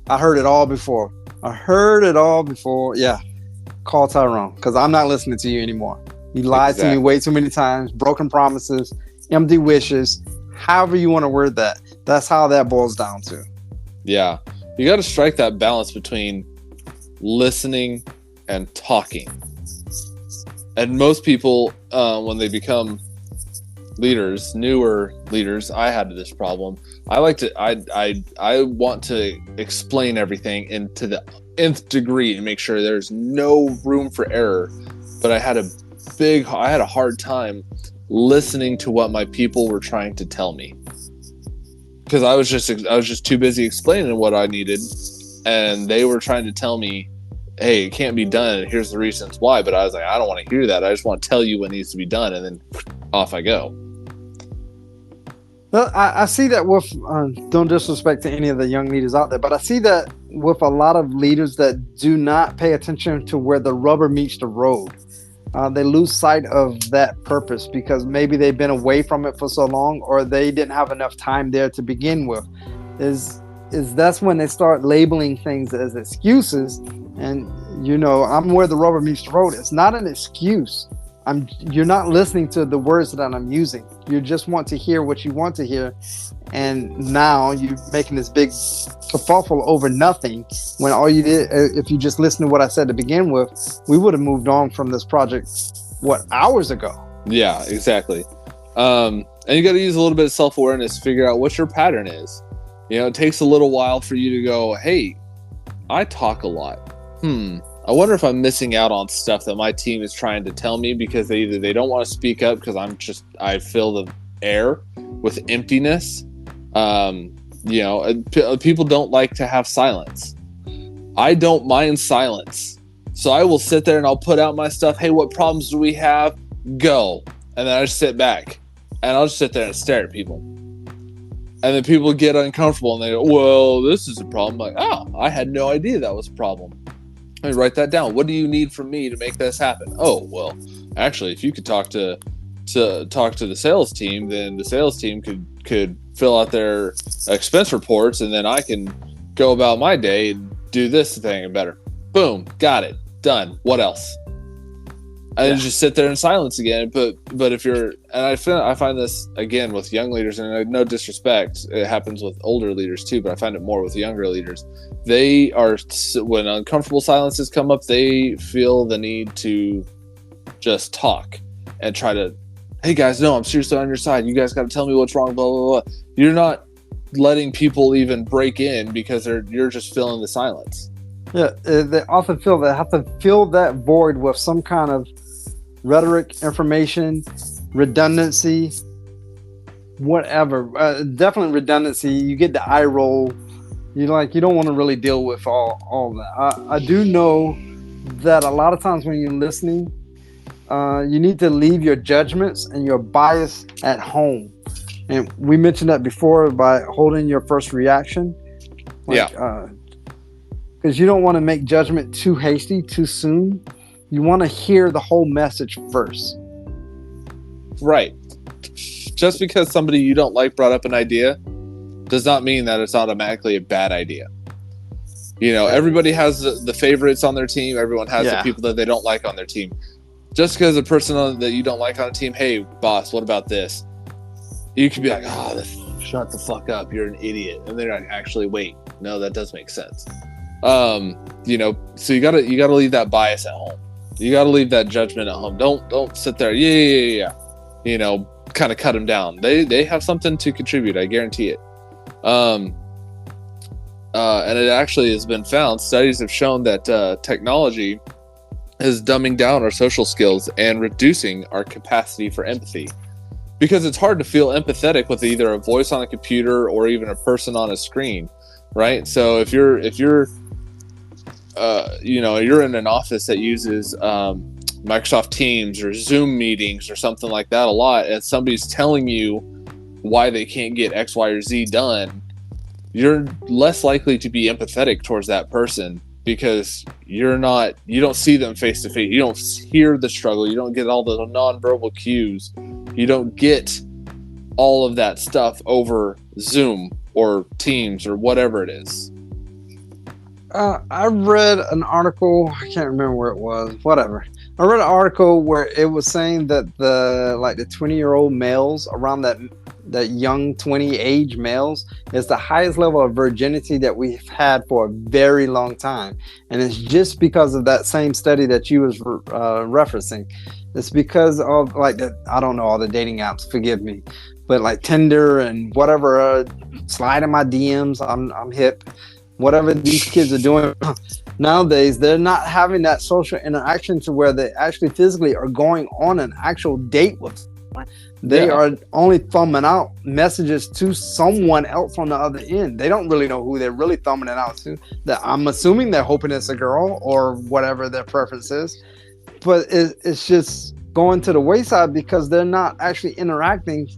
I heard it all before. Yeah, call Tyrone, because I'm not listening to you anymore. You lied to me way too many times. Broken promises, empty wishes. However you want to word that. That's how that boils down to. Yeah, you got to strike that balance between listening and talking. And most people, when they become leaders, newer leaders, I had this problem. I want to explain everything into the nth degree and make sure there's no room for error. But I had a hard time listening to what my people were trying to tell me, because I was just too busy explaining what I needed, and they were trying to tell me, hey, it can't be done, and here's the reasons why. But I was like, I don't want to hear that. I just want to tell you what needs to be done, and then off I go. Well, I see that with, don't disrespect to any of the young leaders out there, but I see that with a lot of leaders that do not pay attention to where the rubber meets the road. They lose sight of that purpose because maybe they've been away from it for so long, or they didn't have enough time there to begin with. That's when they start labeling things as excuses. And, I'm where the rubber meets the road. It's not an excuse. You're not listening to the words that I'm using. You just want to hear what you want to hear. And now you're making this big kerfuffle over nothing, when all you did, if you just listened to what I said to begin with, we would have moved on from this project, hours ago. Yeah, exactly. And you got to use a little bit of self-awareness to figure out what your pattern is. It takes a little while for you to go, hey, I talk a lot. I wonder if I'm missing out on stuff that my team is trying to tell me, because they don't want to speak up because I fill the air with emptiness. People don't like to have silence. I don't mind silence. So I will sit there and I'll put out my stuff. Hey, what problems do we have? Go. And then I just sit back and I'll just sit there and stare at people. And then people get uncomfortable and they go, well, this is a problem. I'm like, oh, I had no idea that was a problem. Let me write that down. What do you need from me to make this happen? Oh, well, actually, if you could talk to the sales team, then the sales team could fill out their expense reports, and then I can go about my day and do this thing better. Boom, got it, done. What else? I just sit there in silence again. But if you're, and I find this again with young leaders, and no disrespect, it happens with older leaders too, but I find it more with younger leaders. They are, when uncomfortable silences come up, they feel the need to just talk and try to, hey guys, no, I'm seriously on your side. You guys got to tell me what's wrong, blah, blah, blah. You're not letting people even break in because you're just filling the silence. Yeah, they often feel they have to fill that void with some kind of rhetoric, information, redundancy, whatever. Definitely redundancy. You get the eye roll. You don't want to really deal with all that. I do know that a lot of times when you're listening, you need to leave your judgments and your bias at home. And we mentioned that before by holding your first reaction. Because you don't want to make judgment too hasty, too soon. You want to hear the whole message first. Right. Just because somebody you don't like brought up an idea does not mean that it's automatically a bad idea. Everybody has the favorites on their team. Everyone has the people that they don't like on their team. Just because a person that you don't like on a team, hey, boss, what about this? You could be like, shut the fuck up. You're an idiot. And they're like, actually, wait. No, that does make sense. So you gotta leave that bias at home. You gotta leave that judgment at home. Don't sit there. Yeah. Kind of cut them down. They have something to contribute. I guarantee it. And it actually has been found. Studies have shown that technology is dumbing down our social skills and reducing our capacity for empathy, because it's hard to feel empathetic with either a voice on a computer or even a person on a screen, right? So if you're in an office that uses Microsoft Teams or Zoom meetings or something like that a lot, and somebody's telling you why they can't get X, Y, or Z done, you're less likely to be empathetic towards that person, because you don't see them face to face. You don't hear the struggle. You don't get all the nonverbal cues. You don't get all of that stuff over Zoom or Teams or whatever it is. I read an article. I can't remember where it was. Whatever. I read an article where it was saying that the 20-year-old males around that young 20 age males is the highest level of virginity that we've had for a very long time, and it's just because of that same study that you was referencing. It's because of I don't know all the dating apps, forgive me, but like Tinder and whatever, slide in my DMs. I'm hip. Whatever these kids are doing nowadays, they're not having that social interaction to where they actually physically are going on an actual date with someone. They are only thumbing out messages to someone else on the other end. They don't really know who they're really thumbing it out to. I'm assuming they're hoping it's a girl or whatever their preference is. But it's just going to the wayside because they're not actually interacting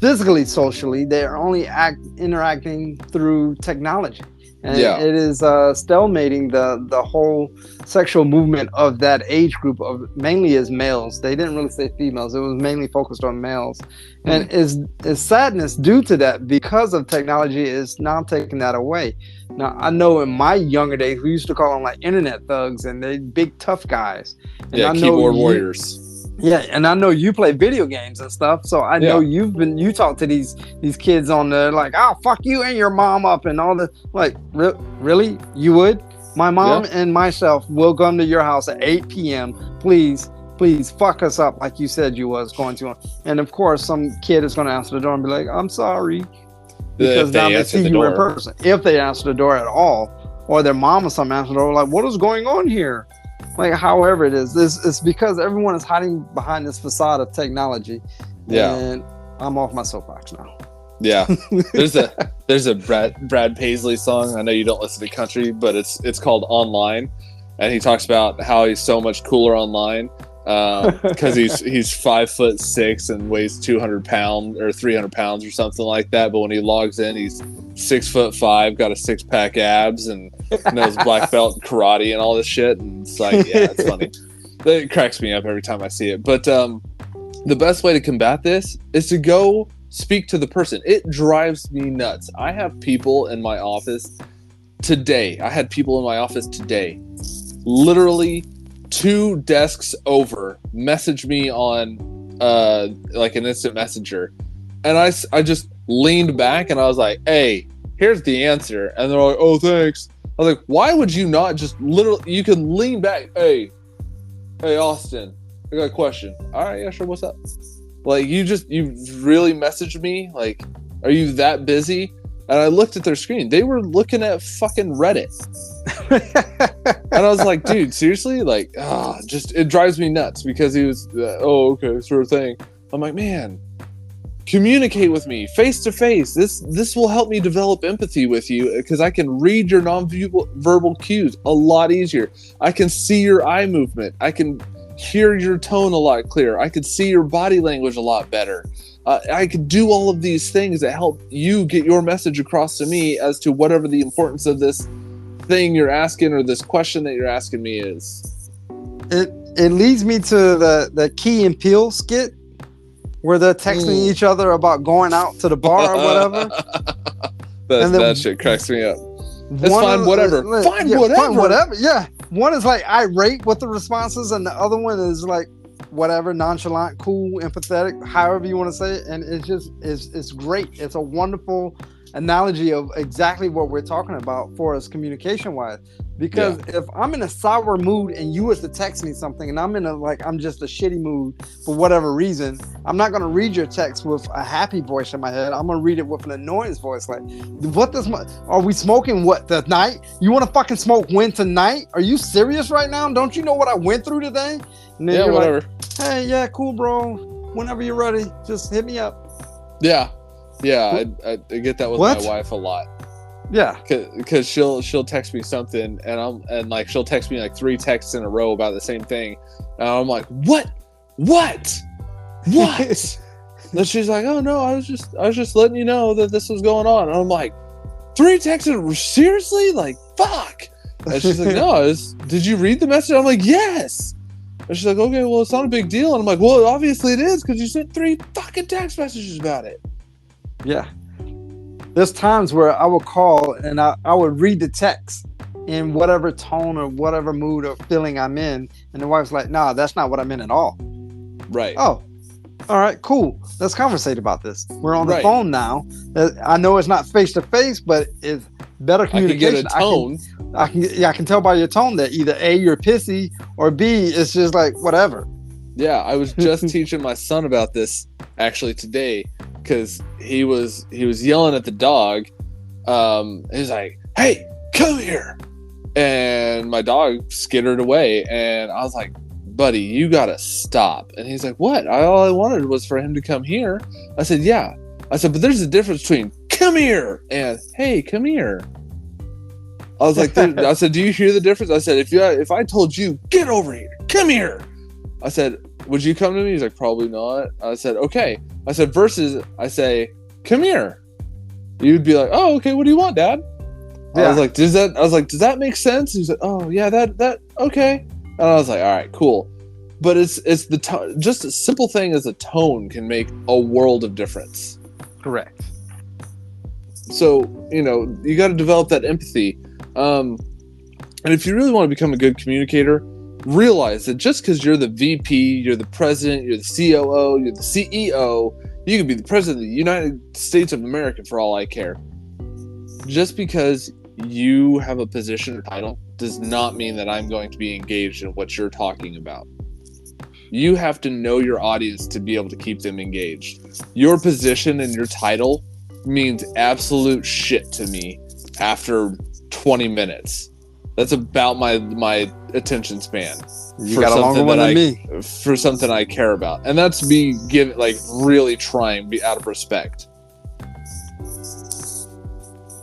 physically, socially. They're only interacting through technology. And it is stalemating the whole sexual movement of that age group of mainly as males. They didn't really say females. It was mainly focused on males. And is sadness due to that because of technology is now taking that away. Now, I know in my younger days, we used to call them like internet thugs and they big tough guys. And I know keyboard warriors. Yeah, and I know you play video games and stuff, so I know you talk to these kids on the I'll fuck you and your mom up and all the really? You would? My mom and myself will come to your house at 8 p.m. Please fuck us up like you said you was going to. And of course, some kid is going to answer the door and be like, I'm sorry. Because now they see you in person. If they answer the door at all, or their mom or something answer the door, like, what is going on here? However it is, it's because everyone is hiding behind this facade of technology. Yeah. And I'm off my soapbox now. Yeah, there's a Brad Paisley song. I know you don't listen to country, but it's called Online, and he talks about how he's so much cooler online because he's 5'6" and weighs 200 pounds or 300 pounds or something like that. But when he logs in, he's 6'5", got a 6-pack abs, and knows black belt in karate and all this shit. And it's like, yeah, it's funny. It cracks me up every time I see it. But the best way to combat this is to go speak to the person. It drives me nuts. I have people in my office today. Literally 2 desks over message me on like an instant messenger, and I just leaned back and I was like, hey, here's the answer. And they're like, oh, thanks. I was like, why would you not just literally, you can lean back, hey Austin, I got a question. All right, yeah, sure, what's up? Like, you really messaged me? Like, are you that busy? And I looked at their screen. They were looking at fucking Reddit. And I was like, dude, seriously? Like, just, it drives me nuts because he was, oh, okay, sort of thing. I'm like, man, communicate with me face to face. This will help me develop empathy with you because I can read your non-verbal cues a lot easier. I can see your eye movement. I can hear your tone a lot clearer. I could see your body language a lot better. I could do all of these things that help you get your message across to me as to whatever the importance of this thing you're asking or this question that you're asking me is. It leads me to the Key and Peele skit where they're texting each other about going out to the bar or whatever. That shit cracks me up. It's fine, whatever. Fine, whatever. Yeah. One is like irate with the responses, and the other one is like whatever, nonchalant, cool, empathetic, however you want to say it. And it's great. It's a wonderful analogy of exactly what we're talking about for us communication wise. Because if I'm in a sour mood and you was to text me something and I'm just a shitty mood for whatever reason, I'm not going to read your text with a happy voice in my head. I'm going to read it with an annoyance voice. Like, are we smoking what, tonight? You want to fucking smoke when tonight? Are you serious right now? Don't you know what I went through today? And then you're whatever. Like, hey, yeah, cool, bro. Whenever you're ready, just hit me up. Yeah. I get that with my wife a lot. Yeah, because she'll text me something and like she'll text me like 3 texts in a row about the same thing, and I'm like, what? And she's like, oh no, I was just letting you know that this was going on. And I'm like, 3 texts? Seriously? Like, fuck. And she's like, no, did you read the message? I'm like, yes. And she's like, okay, well, it's not a big deal. And I'm like, well, obviously it is because you sent 3 fucking text messages about it. Yeah. There's times where I would call and I would read the text in whatever tone or whatever mood or feeling I'm in. And the wife's like, nah, that's not what I meant at all. Right. Oh, all right, cool. Let's conversate about this. We're on the phone now. I know it's not face to face, but it's better communication. I can get a tone. I can tell by your tone that either A, you're pissy, or B, it's just like whatever. Yeah, I was just teaching my son about this actually today. Because he was yelling at the dog. He's like, hey, come here. And my dog skittered away. And I was like, buddy, you got to stop. And he's like, what? All I wanted was for him to come here. I said, yeah. I said, but there's a difference between come here and hey, come here. I was like, I said, do you hear the difference? I said, if I told you, get over here, come here. I said, would you come to me? He's like, probably not. I said, okay. I said, versus I say, come here. You'd be like, oh, okay, what do you want, Dad? Yeah. I was like, does that make sense? He's like, oh yeah, that okay. And I was like, all right, cool. But it's the tone. Just a simple thing as a tone can make a world of difference. Correct. So, you got to develop that empathy. And if you really want to become a good communicator, realize that just because you're the VP, you're the president, you're the COO, you're the CEO, you could be the president of the United States of America for all I care. Just because you have a position or title does not mean that I'm going to be engaged in what you're talking about. You have to know your audience to be able to keep them engaged. Your position and your title means absolute shit to me after 20 minutes. That's about my attention span. You got a longer one than me. For something I care about. And that's me really trying to be out of respect.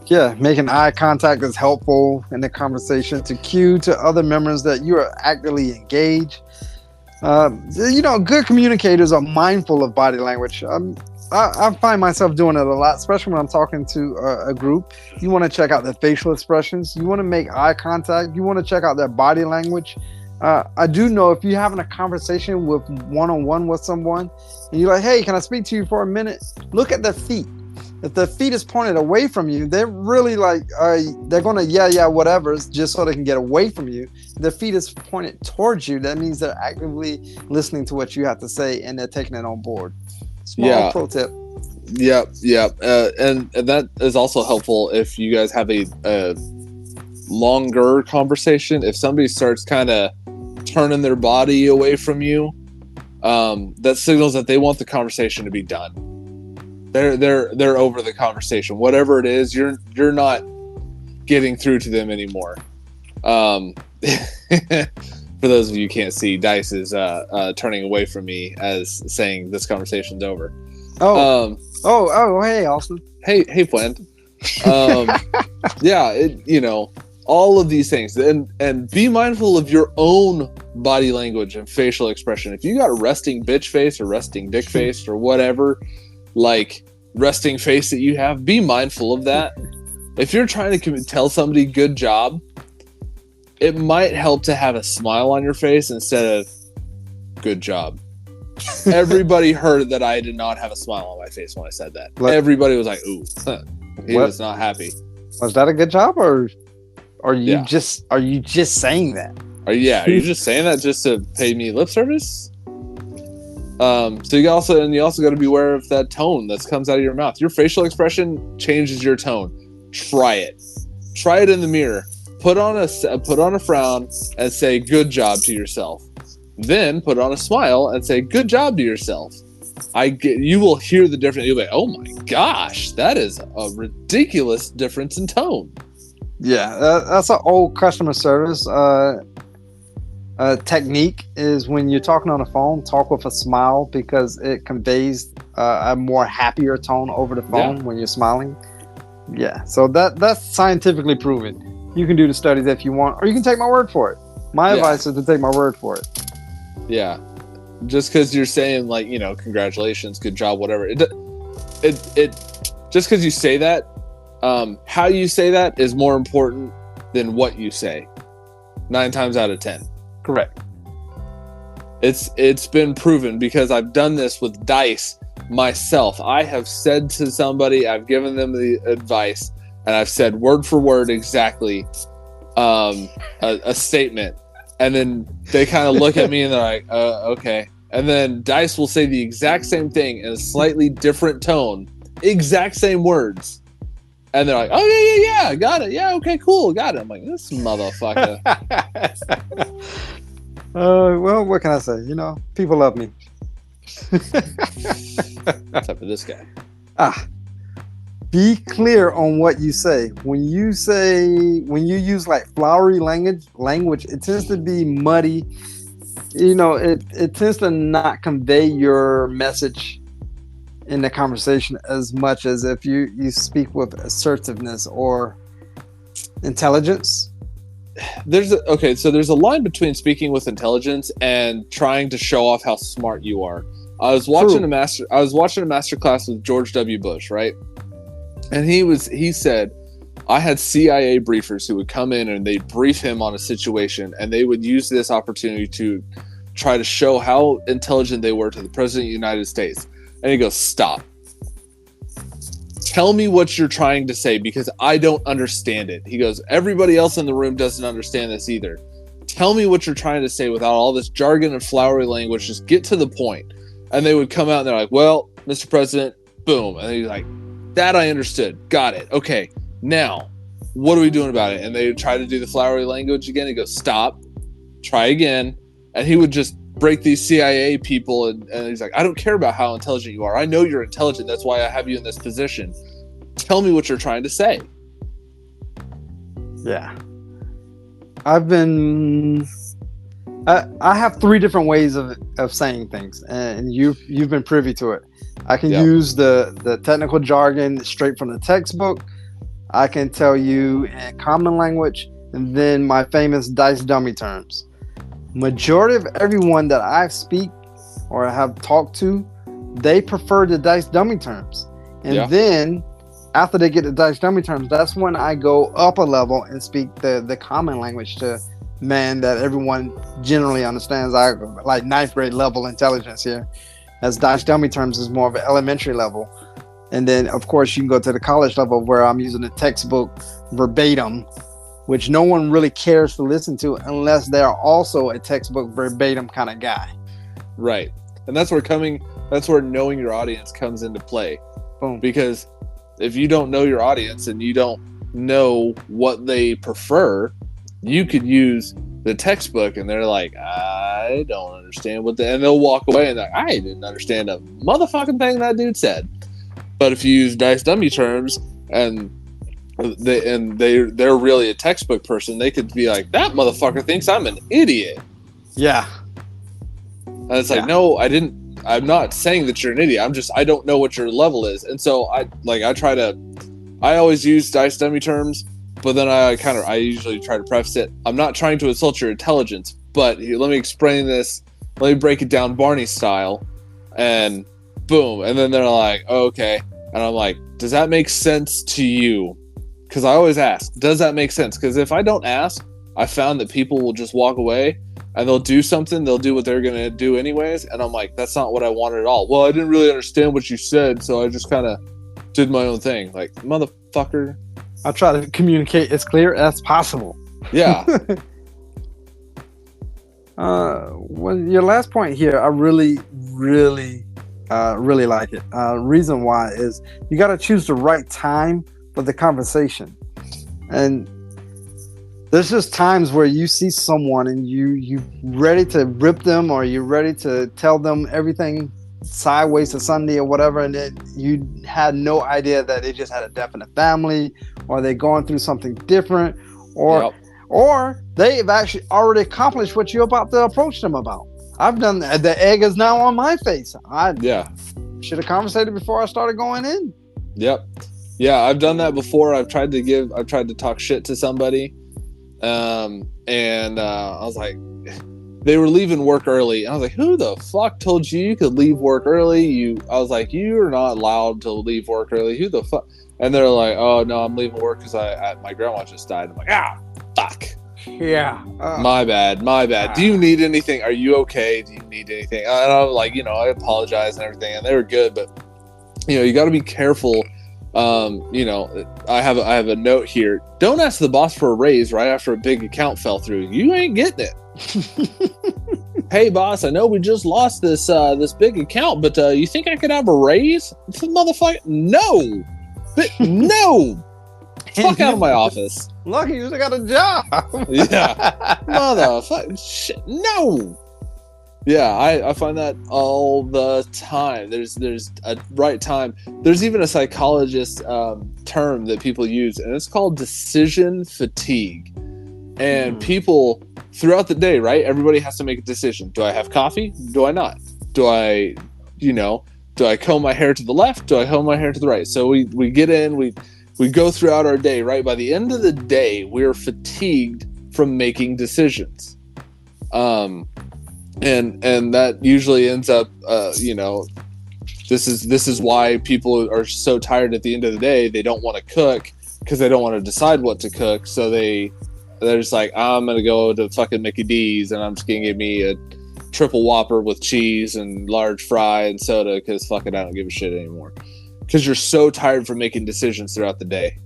Yeah, making eye contact is helpful in the conversation to cue to other members that you are actively engaged. Good communicators are mindful of body language. I find myself doing it a lot, especially when I'm talking to a group. You want to check out their facial expressions. You want to make eye contact. You want to check out their body language. I do know if you're having a conversation with one-on-one with someone, and you're like, "Hey, can I speak to you for a minute?" Look at their feet. If the feet is pointed away from you, they're really like, they're going to yeah, whatever, just so they can get away from you. If their feet is pointed towards you, that means they're actively listening to what you have to say and they're taking it on board. Small pro tip. Yep. And that is also helpful if you guys have a longer conversation. If somebody starts kind of turning their body away from you, that signals that they want the conversation to be done. They're over the conversation. Whatever it is, you're not getting through to them anymore. For those of you who can't see, Dice is turning away from me as saying this conversation's over. Hey, Austin. Hey, friend. All of these things, and be mindful of your own body language and facial expression. If you got a resting bitch face or resting dick face or whatever, like resting face that you have, be mindful of that. If you're trying to tell somebody good job, it might help to have a smile on your face instead of good job. Everybody heard that I did not have a smile on my face when I said that. Everybody was like, ooh, he was not happy. Was that a good job, or are you just saying that? Are you just saying that just to pay me lip service? So you also got to be aware of that tone that comes out of your mouth. Your facial expression changes your tone. Try it in the mirror. Put on a frown and say good job to yourself. Then put on a smile and say good job to yourself. You will hear the difference. You'll be like, oh my gosh, that is a ridiculous difference in tone. Yeah, that's an old customer service technique, is when you're talking on the phone, talk with a smile, because it conveys a more happier tone over the phone when you're smiling. Yeah, so that's scientifically proven. You can do the studies if you want, or you can take my word for it. My advice is to take my word for it. Yeah, just because you're saying, like, congratulations, good job, whatever. It just because you say that, how you say that is more important than what you say. 9 times out of 10. Correct. It's been proven, because I've done this with Dice myself. I have said to somebody, I've given them the advice, and I've said word for word exactly a statement, and then they kind of look at me and they're like, okay. And then Dice will say the exact same thing in a slightly different tone, exact same words, and they're like, oh yeah, got it, yeah, okay, cool, got it. I'm like, this motherfucker. Well, what can I say? People love me. Except for this guy. Be clear on what you say. When you use like flowery language, it tends to be muddy. It tends to not convey your message in the conversation as much as if you speak with assertiveness or intelligence. There's a line between speaking with intelligence and trying to show off how smart you are. I was watching a master class with George W. Bush, right? And he said, I had CIA briefers who would come in and they'd brief him on a situation, and they would use this opportunity to try to show how intelligent they were to the President of the United States. And he goes, stop. Tell me what you're trying to say, because I don't understand it. He goes, everybody else in the room doesn't understand this either. Tell me what you're trying to say without all this jargon and flowery language. Just get to the point. And they would come out and they're like, well, Mr. President, boom. And he's like, that I understood. Got it. Okay. Now, what are we doing about it? And they would try to do the flowery language again. He goes, stop. Try again. And he would just break these CIA people, and he's like, I don't care about how intelligent you are. I know you're intelligent. That's why I have you in this position. Tell me what you're trying to say. Yeah. I have 3 different ways of saying things, and you've been privy to it. I can use the technical jargon straight from the textbook. I can tell you in common language, and then my famous dice dummy terms. Majority of everyone that I speak or have talked to, they prefer the dice dummy terms. And then after they get the dice dummy terms, that's when I go up a level and speak the common language to man that everyone generally understands. I like ninth grade level intelligence here, as dice dummy terms is more of an elementary level. And then of course you can go to the college level where I'm using the textbook verbatim, which no one really cares to listen to unless they're also a textbook verbatim kind of guy. Right. And that's where knowing your audience comes into play. Boom. Because if you don't know your audience and you don't know what they prefer, you could use the textbook and they're like, I don't understand and they'll walk away and like, I didn't understand a motherfucking thing that dude said. But if you use dice dummy terms and they're really a textbook person, they could be like, that motherfucker thinks I'm an idiot. Yeah. And it's like, no, I'm not saying that you're an idiot. I don't know what your level is. And so I always use dice dummy terms, but then I usually try to preface it. I'm not trying to insult your intelligence, but here, let me explain this. Let me break it down Barney style. And boom. And then they're like, oh, okay. And I'm like, does that make sense to you? Because I always ask, does that make sense? Because if I don't ask, I found that people will just walk away and they'll do something. They'll do what they're going to do anyways. And I'm like, that's not what I wanted at all. Well, I didn't really understand what you said, so I just kind of did my own thing. Like, motherfucker. I try to communicate as clear as possible. Yeah. Well, your last point here, I really like it. Reason why is you got to choose the right time for the conversation. And there's just times where you see someone and you ready to rip them, or you're ready to tell them everything sideways to Sunday or whatever, and then you had no idea that they just had a death in the family, or they're going through something different, or they've actually already accomplished what you're about to approach them about. I've done that. The egg is now on my face. I should have conversated before I started going in. Yep. Yeah, I've done that before. I've tried to talk shit to somebody. And I was like, they were leaving work early. And I was like, who the fuck told you could leave work early? I was like, you're not allowed to leave work early. Who the fuck? And they're like, oh no, I'm leaving work because my grandma just died. I'm like, fuck. Yeah. My bad. Do you need anything? Are you okay? Do you need anything? And I was like, I apologize and everything. And they were good, but you got to be careful. I have a note here. Don't ask the boss for a raise right after a big account fell through. You ain't getting it. Hey boss, I know we just lost this big account, but you think I could have a raise? Motherfucker, no. No. Fuck out of my office. Lucky you got a job. Yeah. Motherfucker. Shit. No. Yeah, I find that all the time. There's a right time. There's even a psychologist term that people use, and it's called decision fatigue. And people throughout the day, right? Everybody has to make a decision. Do I have coffee? Do I not? Do I comb my hair to the left? Do I comb my hair to the right? So we get in, we go throughout our day, right? By the end of the day, we're fatigued from making decisions. And that usually ends up, this is why people are so tired at the end of the day. They don't want to cook because they don't want to decide what to cook. So they're just like, I'm going to go to fucking Mickey D's and I'm just going to give me a triple Whopper with cheese and large fry and soda because fuck it, I don't give a shit anymore. Because you're so tired from making decisions throughout the day.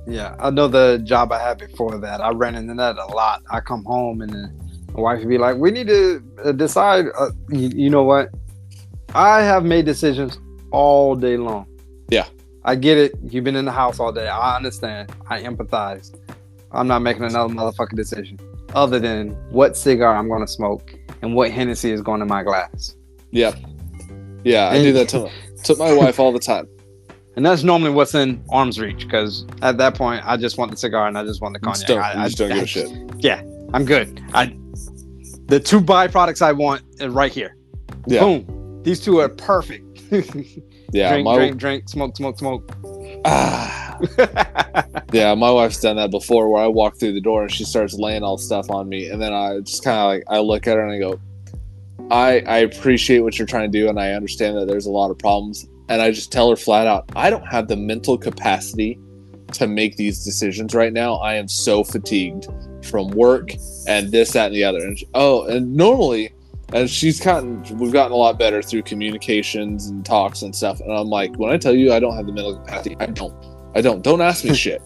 Yeah, I know the job I had before that. I ran into that a lot. I come home and then my wife would be like, we need to decide. You know what? I have made decisions all day long. Yeah. I get it. You've been in the house all day. I understand. I empathize. I'm not making another motherfucking decision other than what cigar I'm going to smoke and what Hennessy is going in my glass. Yep. Yeah, I do that to my wife all the time. And that's normally what's in arm's reach because at that point, I just want the cigar and I just want the cognac. I just don't give a shit. Yeah, I'm good. The two byproducts I want are right here. Yeah. Boom. These two are perfect. Yeah. Drink, smoke. Yeah, my wife's done that before where I walk through the door and she starts laying all stuff on me. And then I just kind of like, I look at her and I go, I appreciate what you're trying to do. And I understand that there's a lot of problems. And I just tell her flat out, I don't have the mental capacity to make these decisions right now. I am so fatigued from work and this, that, and the other. And normally, and we've gotten a lot better through communications and talks and stuff. And I'm like, when I tell you I don't have the mental capacity, I don't. Don't ask me shit.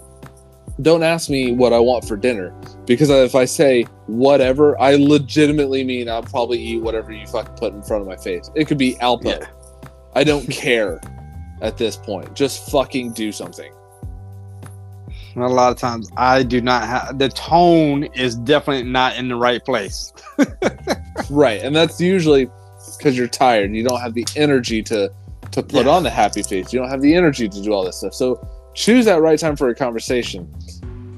Don't ask me what I want for dinner, because if I say whatever, I legitimately mean I'll probably eat whatever you fucking put in front of my face. It could be Alpo. Yeah. I don't care at this point. Just fucking do something. A lot of times I do not have, the tone is definitely not in the right place. Right. And that's usually because you're tired. You don't have the energy to put on the happy face. You don't have the energy to do all this stuff. So choose that right time for a conversation.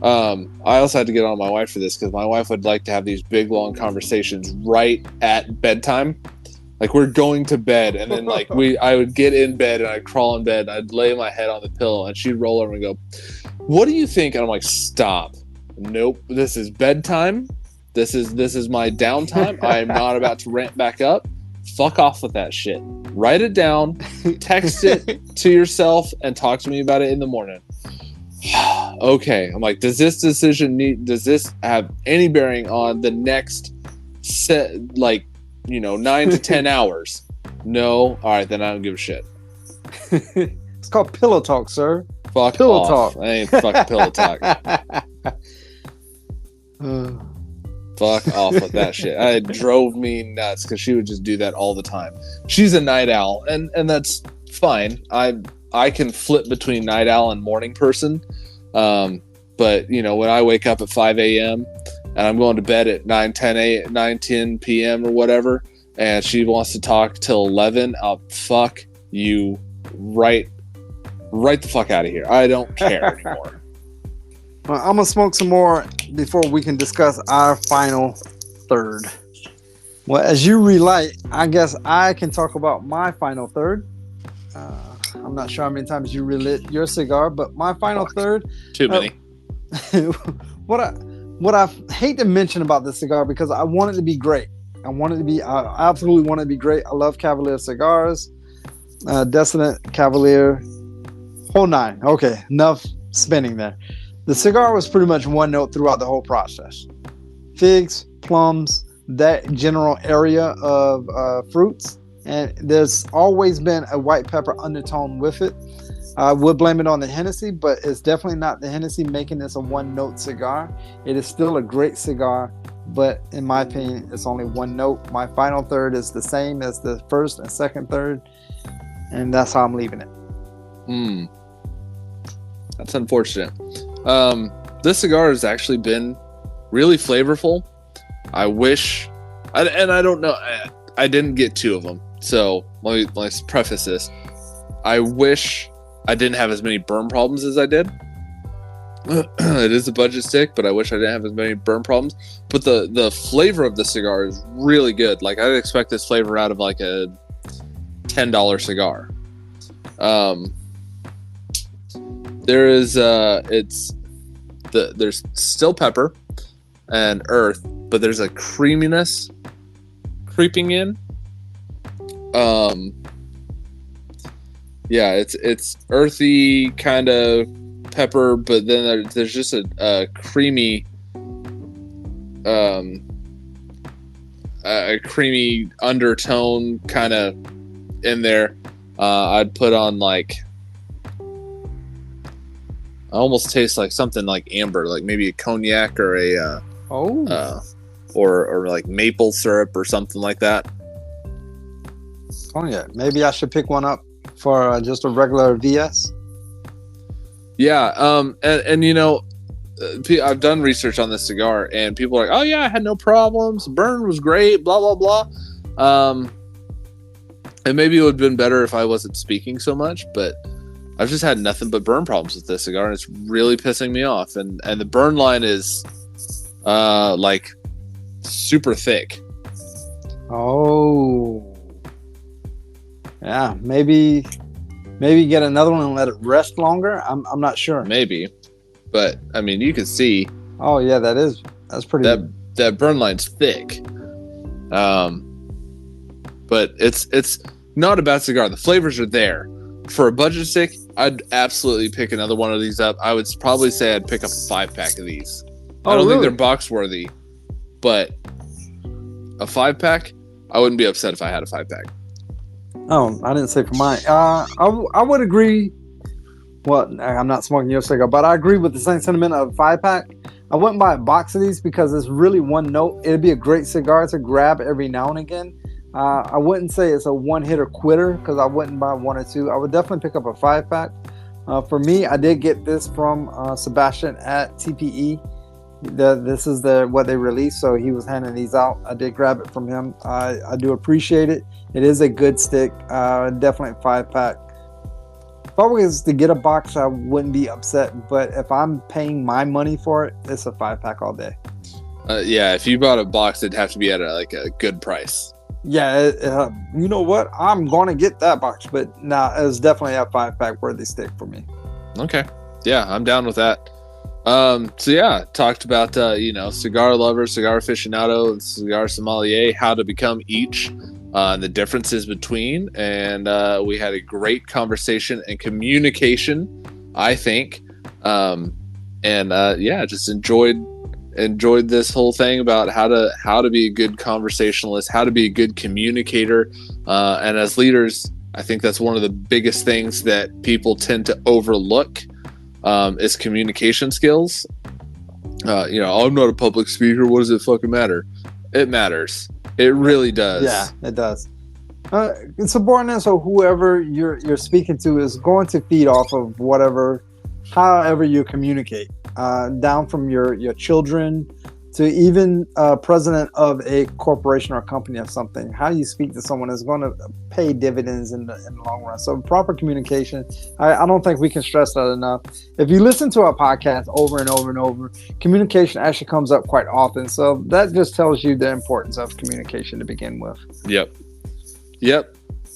I also had to get on my wife for this because my wife would like to have these big, long conversations right at bedtime. Like, we're going to bed, and then I would get in bed and I'd crawl in bed and I'd lay my head on the pillow and she'd roll over and go, "What do you think?" And I'm like, "Stop. Nope. This is bedtime. This is my downtime. I am not about to rant back up. Fuck off with that shit. Write it down, text it to yourself, and talk to me about it in the morning." Okay. I'm like, does this have any bearing on the next set, 9 to 10 hours? No. All right, then I don't give a shit. It's called pillow talk, sir. Fuck pillow off. talk. I ain't fucking pillow talk. Fuck off with that shit. It drove me nuts because she would just do that all the time. She's a night owl, and that's fine. I can flip between night owl and morning person. But when I wake up at 5 a.m. and I'm going to bed at 9:10 p.m. or whatever, and she wants to talk till 11, I'll fuck you right the fuck out of here. I don't care anymore. Well, I'm gonna smoke some more before we can discuss our final third. Well, as you relight, I guess I can talk about my final third. I'm not sure how many times you relit your cigar, but my final third. Too many. What I hate to mention about this cigar, because I want it to be great. I absolutely want it to be great. I love Cavalier cigars, Descendant, Cavalier, whole nine. Okay, enough spinning there. The cigar was pretty much one note throughout the whole process. Figs, plums, that general area of fruits. And there's always been a white pepper undertone with it. I would blame it on the Hennessy, but it's definitely not the Hennessy making this a one-note cigar. It is still a great cigar, but in my opinion, it's only one note. My final third is the same as the first and second third, and that's how I'm leaving it. That's unfortunate. This cigar has actually been really flavorful. I wish, and I don't know, I didn't get two of them. So let me preface this. I wish I didn't have as many burn problems as I did. It is a budget stick, but I wish I didn't have as many burn problems. But the flavor of the cigar is really good. Like, I'd expect this flavor out of like a $10 cigar. There's still pepper and earth, but there's a creaminess creeping in. It's earthy kind of pepper, but then there's just a creamy a creamy undertone kind of in there. I'd put on I almost taste like something like amber, like maybe a cognac or or like maple syrup or something like that. Oh yeah, maybe I should pick one up for just a regular VS. Yeah, I've done research on this cigar, and people are like, "Oh yeah, I had no problems. Burn was great." Blah blah blah. And maybe it would have been better if I wasn't speaking so much, but I've just had nothing but burn problems with this cigar, and it's really pissing me off. And the burn line is super thick. Oh. Yeah, maybe Maybe get another one and let it rest longer. I'm not sure. Maybe, but I mean, you can see. Oh yeah, that's pretty. That burn line's thick. But it's not a bad cigar. The flavors are there. For a budget stick, I'd absolutely pick another one of these up. I would probably say I'd pick up a 5-pack of these. I don't think they're box worthy, but a 5-pack, I wouldn't be upset if I had a 5-pack. Oh, I didn't say for mine. I would agree. Well, I'm not smoking your cigar, but I agree with the same sentiment of 5-pack. I wouldn't buy a box of these because it's really one note. It'd be a great cigar to grab every now and again. I wouldn't say it's a one-hitter quitter because I wouldn't buy one or two. I would definitely pick up a 5-pack. For me, I did get this from Sebastian at TPE. This is what they released, so he was handing these out. I did grab it from him. I do appreciate it. It is a good stick. Definitely a 5-pack. If I was to get a box, I wouldn't be upset. But if I'm paying my money for it, it's a 5-pack all day. Yeah, if you bought a box, it'd have to be at a good price. Yeah, you know what? I'm going to get that box, but it's definitely a 5-pack worthy stick for me. Okay. Yeah, I'm down with that. So yeah, talked about, cigar lover, cigar aficionado, and cigar sommelier, how to become each, and the differences between. And we had a great conversation and communication, I think. Just enjoyed this whole thing about how to be a good conversationalist, how to be a good communicator, and as leaders, I think that's one of the biggest things that people tend to overlook, is communication skills. I'm not a public speaker. What does it fucking matter? It matters. It really does. Yeah, it does. Subordinates or whoever you're speaking to is going to feed off of however you communicate. Down from your children to even president of a corporation or company or something. How you speak to someone is going to pay dividends in the long run. So proper communication, I don't think we can stress that enough. If you listen to our podcast over and over and over, communication actually comes up quite often. So that just tells you the importance of communication to begin with. Yep.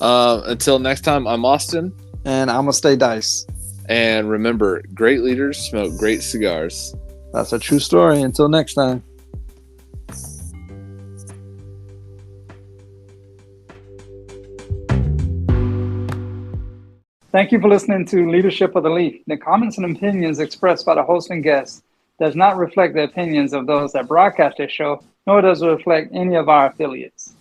Until next time, I'm Austin. And I'm going to stay Dice. And remember, great leaders smoke great cigars. That's a true story. Until next time. Thank you for listening to Leadership of the Leaf. The comments and opinions expressed by the host and guests does not reflect the opinions of those that broadcast this show, nor does it reflect any of our affiliates.